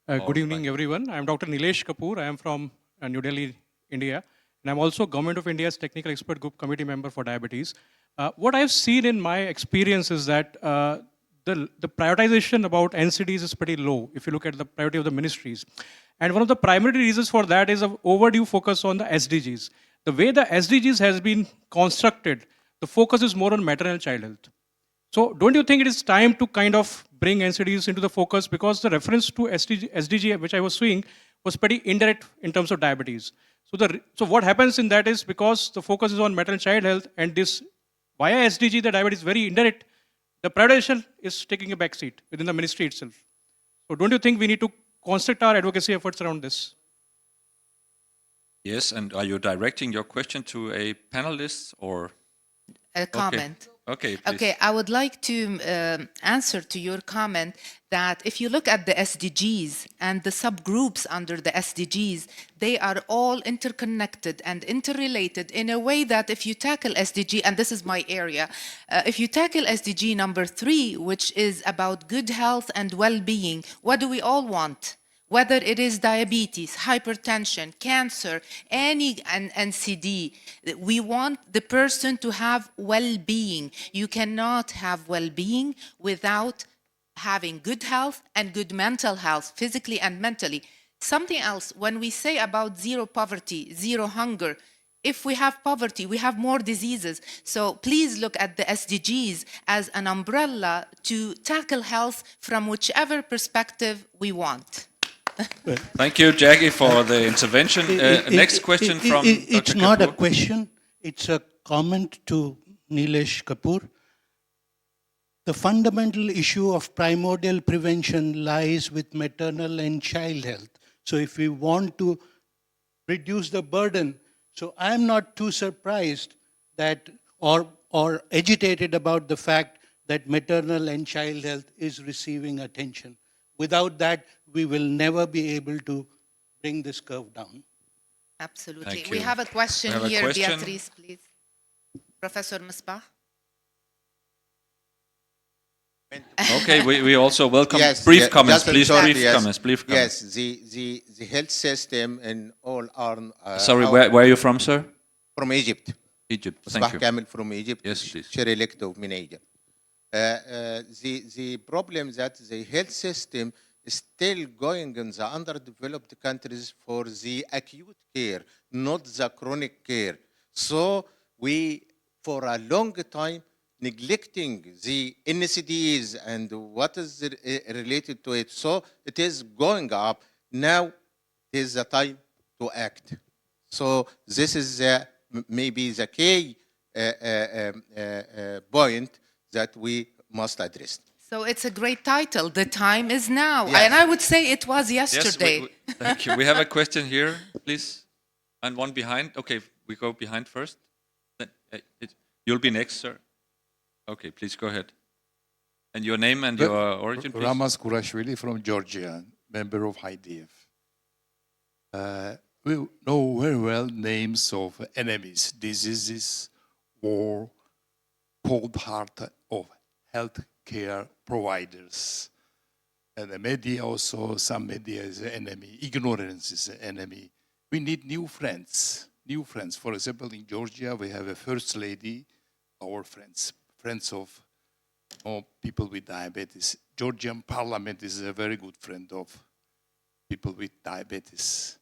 Good evening, everyone. I'm Dr. Nilesh Kapoor. I am from New Delhi, India. And I'm also Government of India's Technical Expert Group Committee member for diabetes. What I've seen in my experience is that the prioritization about NCDs is pretty low if you look at the priority of the ministries. And one of the primary reasons for that is an overdue focus on the SDGs. The way the SDGs has been constructed, the focus is more on maternal and child health. So don't you think it is time to kind of bring NCDs into the focus, because the reference to SDG which I was seeing was pretty indirect in terms of diabetes. So what happens in that is, because the focus is on maternal and child health, and this via SDG, the diabetes is very indirect, the prioritization is taking a back seat within the ministry itself. So don't you think we need to concentrate our advocacy efforts around this? Yes, and are you directing your question to a panelist or? A comment. Okay, please. Okay, I would like to answer to your comment that if you look at the SDGs and the subgroups under the SDGs, they are all interconnected and interrelated in a way that if you tackle SDG, and this is my area, if you tackle SDG number 3, which is about good health and well-being, what do we all want? Whether it is diabetes, hypertension, cancer, any NCD, we want the person to have well-being. You cannot have well-being without having good health and good mental health, physically and mentally. Something else, when we say about zero poverty, zero hunger, if we have poverty, we have more diseases. So please look at the SDGs as an umbrella to tackle health from whichever perspective we want. Thank you, Jackie, for the intervention. Next question from It's Dr. not a Kapoor. question, it's a comment to Nilesh Kapoor. The fundamental issue of primordial prevention lies with maternal and child health. So if we want to reduce the burden, so I'm not too surprised that or agitated about the fact that maternal and child health is receiving attention. Without that, we will never be able to bring this curve down. Absolutely. Thank We you. have a question We have a here, question. Beatrice, please. Professor Misbah. Okay, we also welcome Yes, brief yeah, comments, just a please. short, Brief yes. comments, brief comments. Yes, the health system in all are. Sorry, where are you from, sir? From Egypt. Egypt, thank you. Kamil from Egypt. Yes, please. Sherelect of Egypt. The problem that the health system is still going in the underdeveloped countries for the acute care, not the chronic care. So we, for a long time, neglecting the NCDs and what is related to it. So it is going up. Now is the time to act. So this is maybe the key point that we must address. So it's a great title. The time is now. Yes. And I would say it was Yes, yesterday. thank you. We have a question here, please, and one behind. Okay, we go behind first. Then, you'll be next, sir. Okay, please go ahead. And your name and your origin, please. Ramas Kurashvili from Georgia, member of IDF. We know very well names of enemies, diseases, war, cold heart of healthcare providers. And the media also, some media is an enemy, ignorance is an enemy. We need new friends. For example, in Georgia, we have a first lady, our friends of people with diabetes. Georgian parliament is a very good friend of people with diabetes.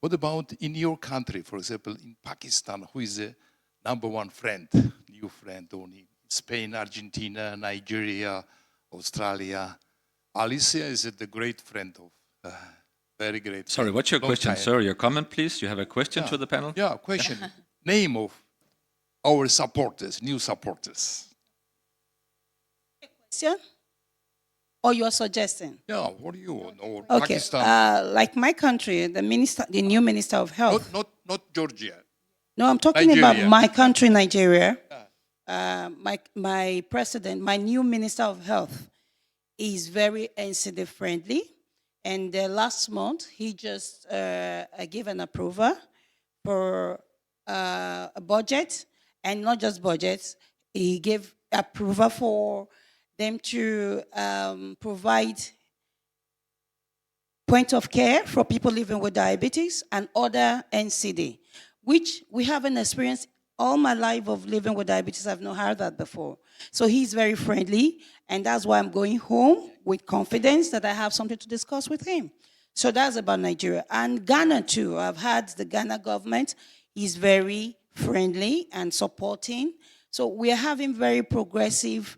What about in your country, for example, in Pakistan, who is the #1 friend, new friend only? Spain, Argentina, Nigeria, Australia. Alicia is the great friend of, very great. Sorry, what's your question, sir? Your comment, please? You have a question to the panel? Yeah, question. Name of our supporters, new supporters. Question? Or you're suggesting? Yeah, what do you know? Okay, Pakistan. like my country, the new minister of health. Not Georgia. No, I'm talking Nigeria. about my country, Nigeria. My president, my new minister of health, is very NCD friendly. And last month, he just gave an approval for a budget, and not just budgets. He gave approval for them to provide point of care for people living with diabetes and other NCD, which we haven't experienced all my life of living with diabetes. I've not heard that before. So he's very friendly, and that's why I'm going home with confidence that I have something to discuss with him. So that's about Nigeria. And Ghana too. I've had the Ghana government is very friendly and supporting. So we are having very progressive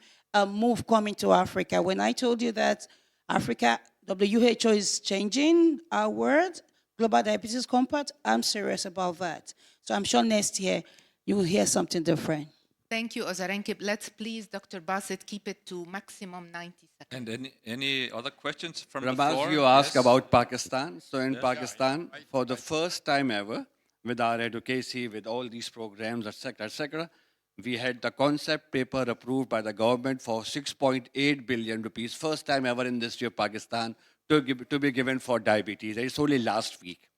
move coming to Africa. When I told you that Africa, WHO is changing our word, Global Diabetes Compact, I'm serious about that. So I'm sure next year you will hear something different. Thank you, Ozarenkib. Let's please, Dr. Bassett, keep it to maximum 90 seconds. And any other questions from the Ramaz, floor? you asked Yes. about Pakistan. So in Yes. Pakistan, for the first time ever, with our advocacy, with all these programs, etc., we had the concept paper approved by the government for 6.8 billion rupees, first time ever in the history of Pakistan, to be given for diabetes. It's only last week.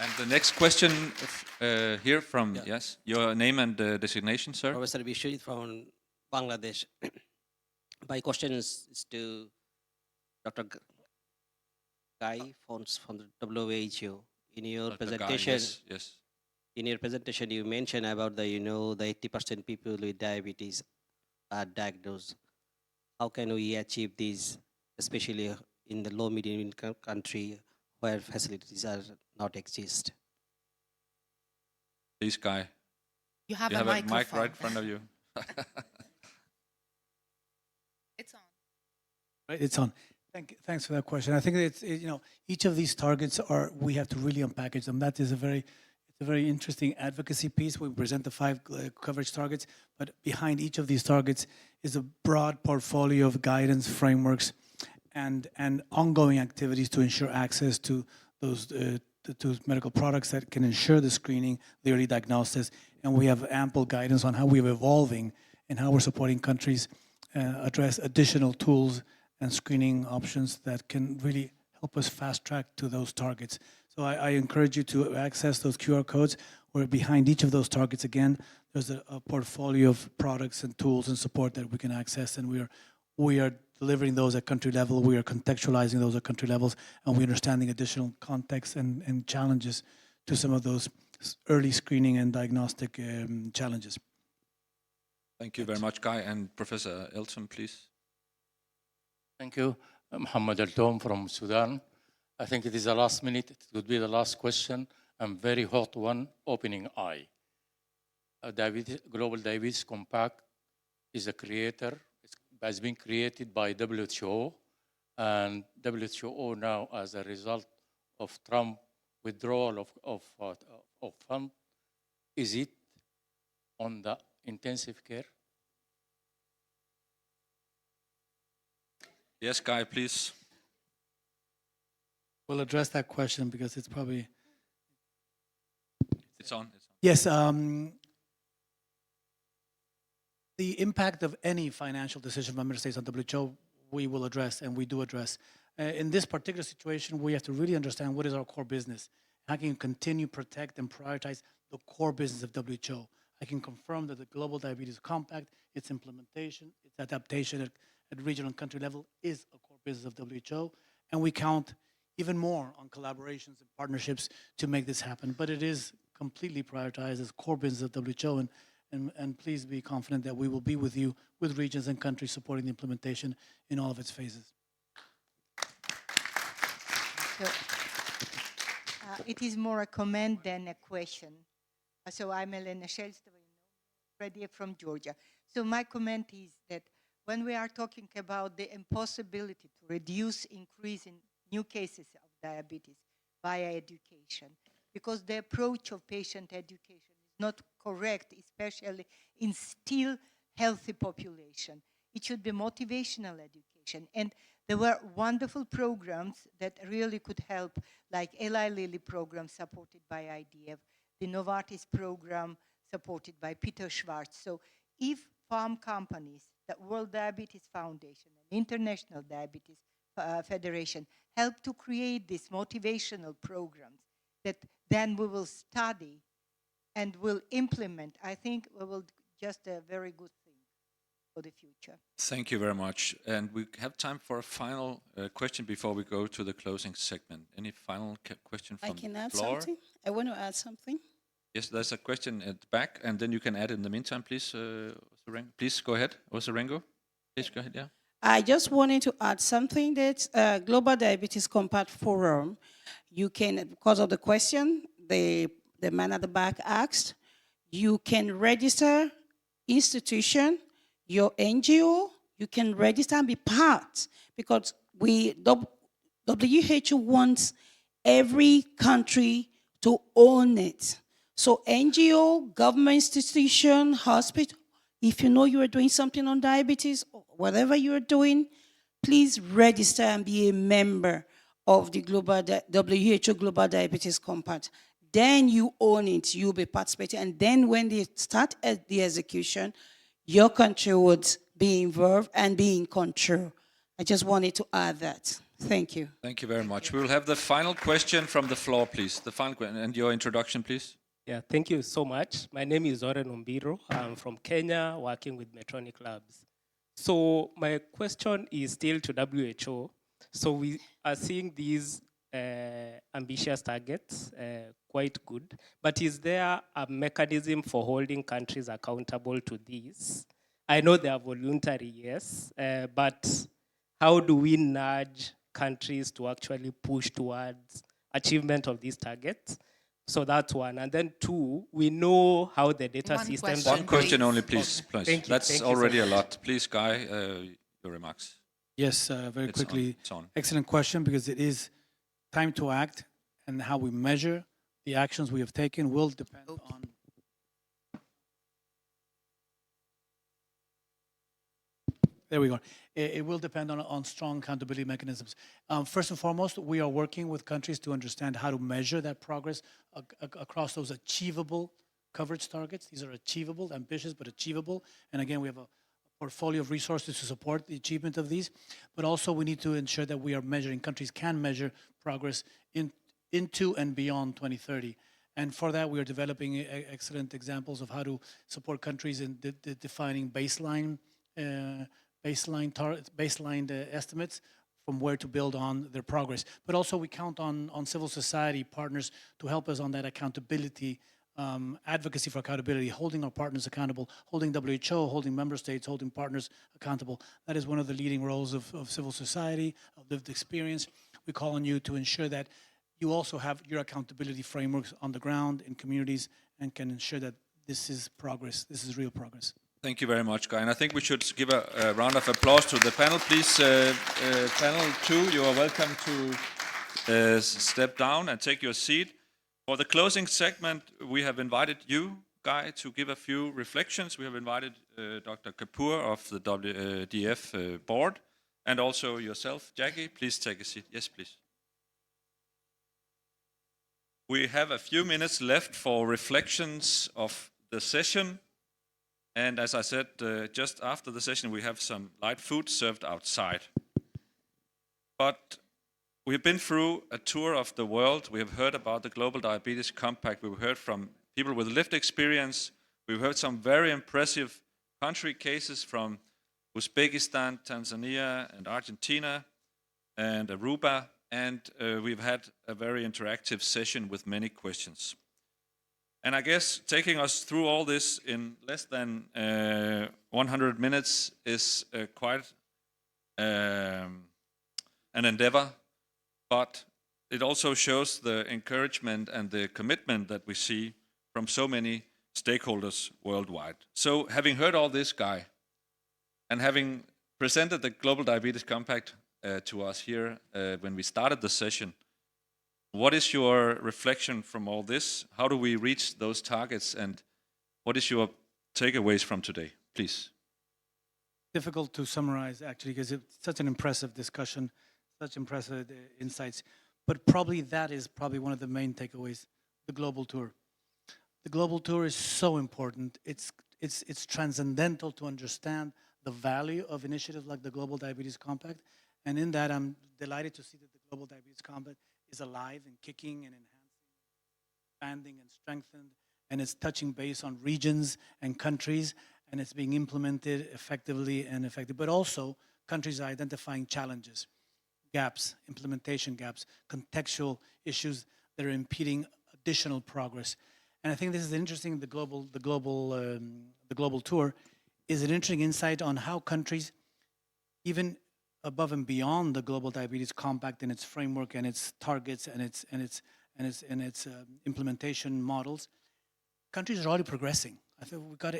And the next question here from, yes, your name and designation, sir. Professor Bishwajit from Bangladesh. My question is to Dr. Guy from the WHO. In your presentation, yes. In your presentation, you mentioned about the 80% people with diabetes are diagnosed. How can we achieve these, especially in the low medium income country where facilities are not exist? Please, Guy. You have a a mic microphone. right in front of you. It's on. Right, it's on. Thanks for that question. I think it's each of these targets we have to really unpackage them. That is a very interesting advocacy piece. We present the 5 coverage targets, but behind each of these targets is a broad portfolio of guidance frameworks and ongoing activities to ensure access to those to medical products that can ensure the screening, the early diagnosis, and we have ample guidance on how we're evolving and how we're supporting countries address additional tools and screening options that can really help us fast track to those targets. So I encourage you to access those QR codes, where behind each of those targets, again, there's a portfolio of products and tools and support that we can access, and we are delivering those at country level, we are contextualizing those at country levels, and we're understanding additional context and challenges to some of those early screening and diagnostic challenges. Thank you very much, Guy. And Professor Elton, please. Thank you. I'm Muhammad Al-Tom from Sudan. I think it is the last minute. It could be the last question. Very hot one, opening eye. Global Diabetes Compact is a creator. It has been created by WHO. And WHO now, as a result of Trump withdrawal of fund, is it on the intensive care? Yes, Guy, please. We'll address that question because it's probably. It's on. Yes. The impact of any financial decision by member states on WHO, we will address, and we do address. In this particular situation, we have to really understand what is our core business. How can you continue, protect, and prioritize the core business of WHO? I can confirm that the Global Diabetes Compact, its implementation, its adaptation at regional and country level is a core business of WHO, and we count even more on collaborations and partnerships to make this happen. But it is completely prioritized as core business of WHO, and please be confident that we will be with you, with regions and countries supporting the implementation in all of its phases. So, it is more a comment than a question. So I'm Elena Shelstova, already from Georgia. So my comment is that when we are talking about the impossibility to reduce increase in new cases of diabetes via education, because the approach of patient education is not correct, especially in still healthy population. It should be motivational education. And there were wonderful programs that really could help, like Eli Lilly program supported by IDF, the Novartis program supported by Peter Schwartz. So if farm companies, the World Diabetes Foundation, and International Diabetes Federation help to create these motivational programs that then we will study and will implement, I think we will just a very good thing for the future. Thank you very much. And we have time for a final question before we go to the closing segment. Any final question from I can add the floor? something. I want to add something. Yes, there's a question at the back, and then you can add in the meantime, please. Please go ahead, Osarengo. Please go ahead, yeah. I just wanted to add something that Global Diabetes Compact Forum, you can, because of the question the man at the back asked, you can register institution, your NGO, you can register and be part, because WHO wants every country to own it. So NGO, government institution, hospital, if you know you are doing something on diabetes, or whatever you are doing, please register and be a member of the WHO Global Diabetes Compact. Then you own it, you'll be participating, and then when they start the execution, your country would be involved and be in control. I just wanted to add that. Thank you. Thank you very much. We will have the final question from the floor, please. The final question, and your introduction, please. Yeah, thank you so much. My name is Oren Ombiro. I'm from Kenya, working with Medtronic Labs. So my question is still to WHO. So we are seeing these ambitious targets, quite good. But is there a mechanism for holding countries accountable to these? I know they are voluntary, yes, but how do we nudge countries to actually push towards achievement of these targets? So that's one. And then two, we know how the data systems... One question only, please. Okay. Thank you. That's already a lot. Please, Guy, your remarks. Yes, very quickly. Excellent question, because it is time to act, and how we measure the actions we have taken will depend on... There we go. It will depend on strong accountability mechanisms. First and foremost, we are working with countries to understand how to measure that progress across those achievable coverage targets. These are achievable, ambitious, but achievable. And again, we have a portfolio of resources to support the achievement of these. But also we need to ensure that we are measuring, countries can measure progress into and beyond 2030. And for that, we are developing excellent examples of how to support countries in defining baseline estimates from where to build on their progress. But also we count on civil society partners to help us on that accountability, advocacy for accountability, holding our partners accountable, holding WHO, holding member states, holding partners accountable. That is one of the leading roles of civil society, of lived experience. We call on you to ensure that you also have your accountability frameworks on the ground in communities and can ensure that this is progress, this is real progress. Thank you very much, Guy. And I think we should give a round of applause to the panel. Please, panel 2, you are welcome to step down and take your seat. For the closing segment, we have invited you, Guy to give a few reflections. We have invited Dr. Kapoor of the WDF board, and also yourself, Jackie. Please take a seat. Yes, please. We have a few minutes left for reflections of the session. And as I said, just after the session, we have some light food served outside. But we've been through a tour of the world. We have heard about the Global Diabetes Compact. We've heard from people with lived experience. We've heard some very impressive country cases from Uzbekistan, Tanzania, and Argentina, and Aruba. And we've had a very interactive session with many questions. And I guess taking us through all this in less than 100 minutes is quite an endeavor, but it also shows the encouragement and the commitment that we see from so many stakeholders worldwide. So having heard all this, Guy, and having presented the Global Diabetes Compact to us here when we started the session, what is your reflection from all this? How do we reach those targets, and what is your takeaways from today? Please. Difficult to summarize, actually, because it's such an impressive discussion, such impressive insights. But probably that is probably one of the main takeaways, the global tour. The global tour is so important. It's transcendental to understand the value of initiatives like the Global Diabetes Compact. And in that, I'm delighted to see that the Global Diabetes Compact is alive and kicking and enhancing, expanding and strengthened, and it's touching base on regions and countries, and it's being implemented effectively and effective. But also, countries are identifying challenges, gaps, implementation gaps, contextual issues that are impeding additional progress. And I think this is interesting. The global tour is an interesting insight on how countries, even above and beyond the Global Diabetes Compact and its framework and its targets and its implementation models, countries are already progressing. I think we've got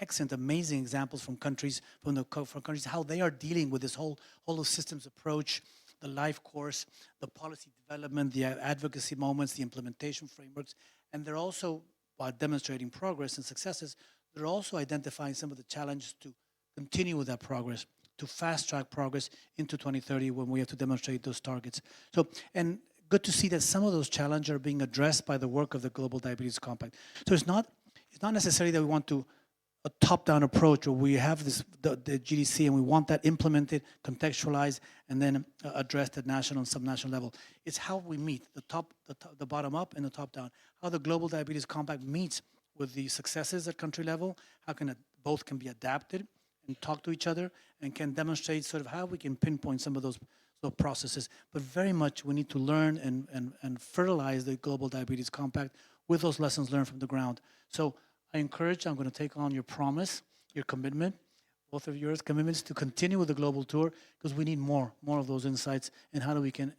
excellent, amazing examples from countries, from countries, how they are dealing with this whole of systems approach, the life course, the policy development, the advocacy moments, the implementation frameworks, and they're also, while demonstrating progress and successes, they're also identifying some of the challenges to continue with that progress, to fast-track progress into 2030 when we have to demonstrate those targets. So, and good to see that some of those challenges are being addressed by the work of the Global Diabetes Compact. So it's not necessarily that we want a top-down approach where we have the GDC and we want that implemented, contextualized, and then addressed at national and subnational level. It's how we meet the bottom up and the top down. How the Global Diabetes Compact meets with the successes at country level. How can both can be adapted and talk to each other and can demonstrate sort of how we can pinpoint some of those processes. But very much we need to learn and fertilize the Global Diabetes Compact with those lessons learned from the ground. So I'm going to take on your promise, your commitment, both of yours commitments to continue with the global tour, because we need more of those insights and how we can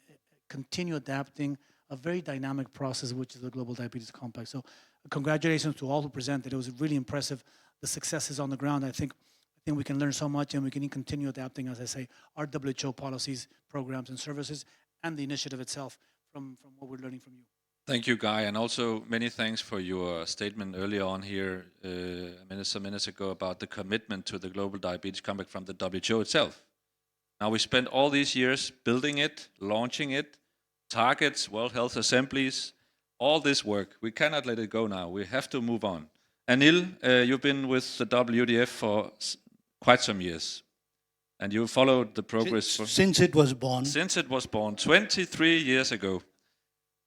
continue adapting a very dynamic process, which is the Global Diabetes Compact. So congratulations to all who presented. It was really impressive, the successes on the ground. I think we can learn so much, and we can continue adapting, as I say, our WHO policies, programs, and services, and the initiative itself from what we're learning from you. Thank you, Guy, and also many thanks for your statement earlier on here, some minutes ago, about the commitment to the Global Diabetes Compact from the WHO itself. Now, we spent all these years building it, launching it, targets, World Health Assemblies, all this work. We cannot let it go now. We have to move on. Anil, you've been with the WDF for quite some years, and you followed the progress since it was born. Since it was born, 23 years ago.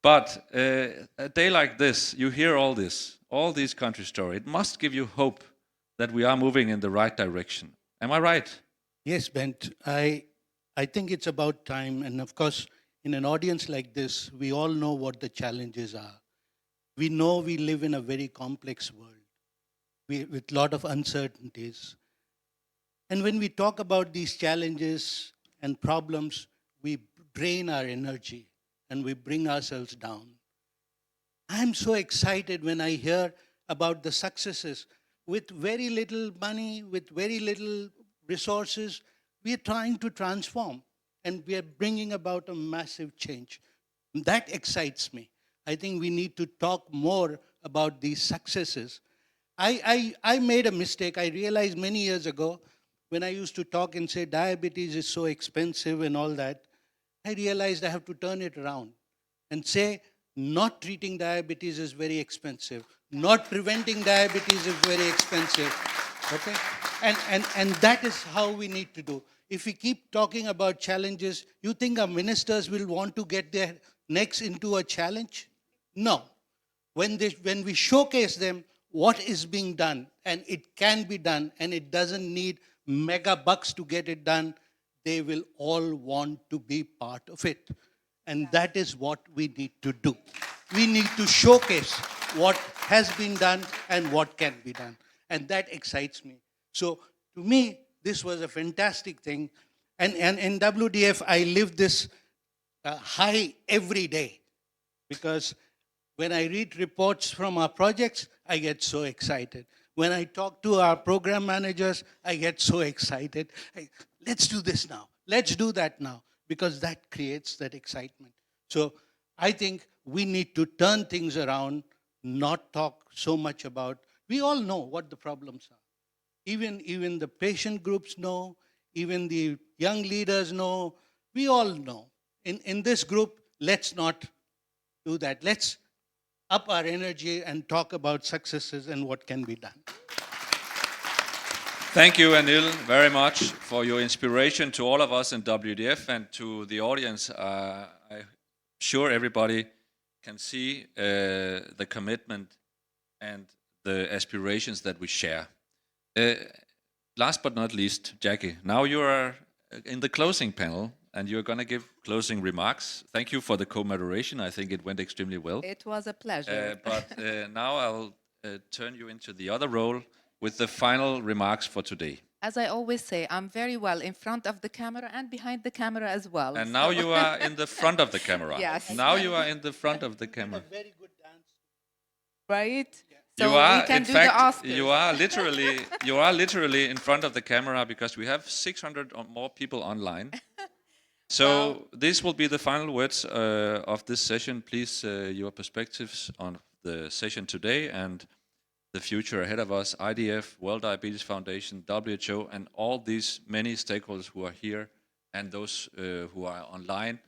But a day like this, you hear all these country stories. It must give you hope that we are moving in the right direction. Am I right? Yes, Bent. I think it's about time. And of course, in an audience like this, we all know what the challenges are. We know we live in a very complex world with a lot of uncertainties. And when we talk about these challenges and problems, we drain our energy and we bring ourselves down. I'm so excited when I hear about the successes. With very little money, with very little resources, we are trying to transform, and we are bringing about a massive change. That excites me. I think we need to talk more about these successes. I made a mistake. I realized many years ago when I used to talk and say diabetes is so expensive and all that, I realized I have to turn it around and say not treating diabetes is very expensive. Not preventing diabetes is very expensive. Okay? And that is how we need to do. If we keep talking about challenges, you think our ministers will want to get their necks into a challenge? No. When we showcase them what is being done, and it can be done, and it doesn't need mega bucks to get it done, they will all want to be part of it. And that is what we need to do. We need to showcase what has been done and what can be done. And that excites me. So to me, this was a fantastic thing. And in WDF, I live this high every day, because when I read reports from our projects, I get so excited. When I talk to our program managers, I get so excited. Let's do this now. Let's do that now, because that creates that excitement. So I think we need to turn things around, not talk so much about, we all know what the problems are. Even the patient groups know, even the young leaders know, we all know. In this group, let's not do that. Let's up our energy and talk about successes and what can be done. Thank you, Anil, very much for your inspiration to all of us in WDF and to the audience. I'm sure everybody can see the commitment and the aspirations that we share. Last but not least, Jackie, now you are in the closing panel and you're going to give closing remarks. Thank you for the co-moderation. I think it went extremely well. It was a pleasure. But now I'll turn you into the other role with the final remarks for today. As I always say, I'm very well in front of the camera and behind the camera as well. And now you are in the front of the camera. Yes. Now you are in the front of the camera. Right? You So are, we can in do fact, the Oscars. you are literally in front of the camera, because we have 600 or more people online. So this will be the final words of this session. Please, your perspectives on the session today and the future ahead of us, IDF, World Diabetes Foundation, WHO, and all these many stakeholders who are here and those who are online,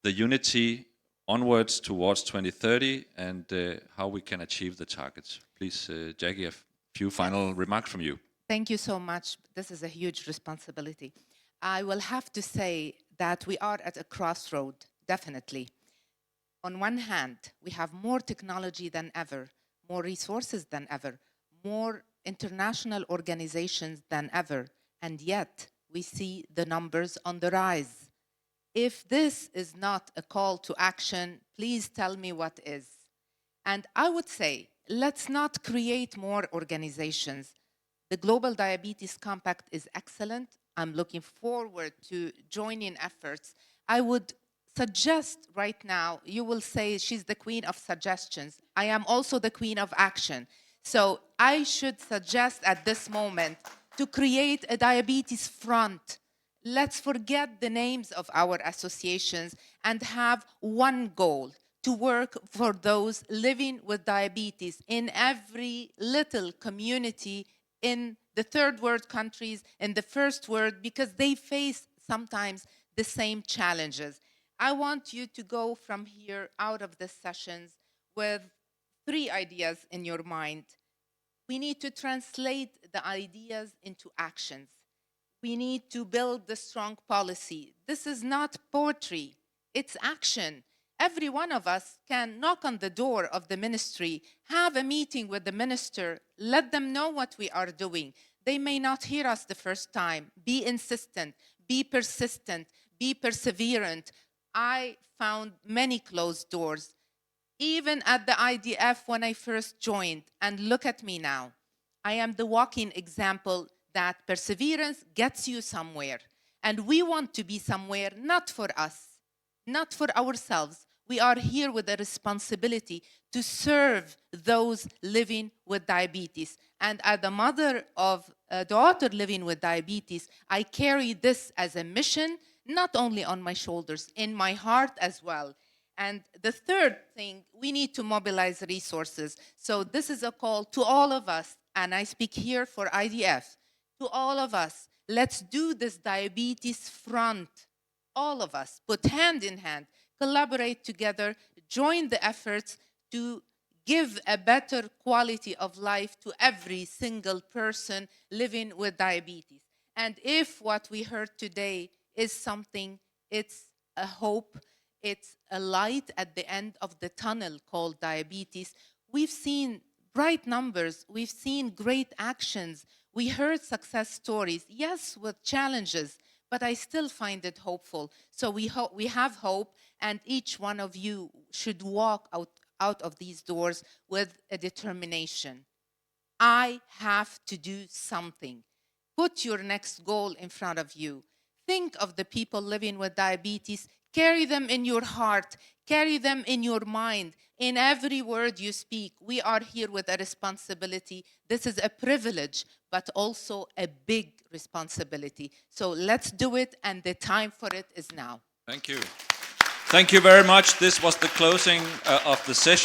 the unity onwards towards 2030 and how we can achieve the targets. Please, Jackie, a few final remarks from you. Thank you so much. This is a huge responsibility. I will have to say that we are at a crossroad, definitely. On one hand, we have more technology than ever, more resources than ever, more international organizations than ever, and yet we see the numbers on the rise. If this is not a call to action, please tell me what is. And I would say, let's not create more organizations. The Global Diabetes Compact is excellent. I'm looking forward to joining efforts. I would suggest right now, you will say she's the queen of suggestions. I am also the queen of action. So I should suggest at this moment to create a diabetes front. Let's forget the names of our associations and have one goal: to work for those living with diabetes in every little community in the third world countries, in the first world, because they face sometimes the same challenges. I want you to go from here out of the sessions with 3 ideas in your mind. We need to translate the ideas into actions. We need to build the strong policy. This is not poetry, it's action. Every one of us can knock on the door of the ministry, have a meeting with the minister, let them know what we are doing. They may not hear us the first time. Be insistent, be persistent, be perseverant. I found many closed doors, even at the IDF when I first joined, and look at me now. I am the walking example that perseverance gets you somewhere. And we want to be somewhere, not for us, not for ourselves. We are here with a responsibility to serve those living with diabetes. And as the mother of a daughter living with diabetes, I carry this as a mission, not only on my shoulders, in my heart as well. And the third thing, we need to mobilize resources. So this is a call to all of us, and I speak here for IDF, to all of us. Let's do this diabetes front. All of us, put hand in hand, collaborate together, join the efforts to give a better quality of life to every single person living with diabetes. And if what we heard today is something, it's a hope, it's a light at the end of the tunnel called diabetes. We've seen bright numbers, we've seen great actions, we heard success stories, yes, with challenges, but I still find it hopeful. So we have hope, and each one of you should walk out of these doors with a determination. I have to do something. Put your next goal in front of you. Think of the people living with diabetes. Carry them in your heart. Carry them in your mind. In every word you speak, we are here with a responsibility. This is a privilege, but also a big responsibility. So let's do it, and the time for it is now. Thank you. Thank you very much. This was the closing of the session.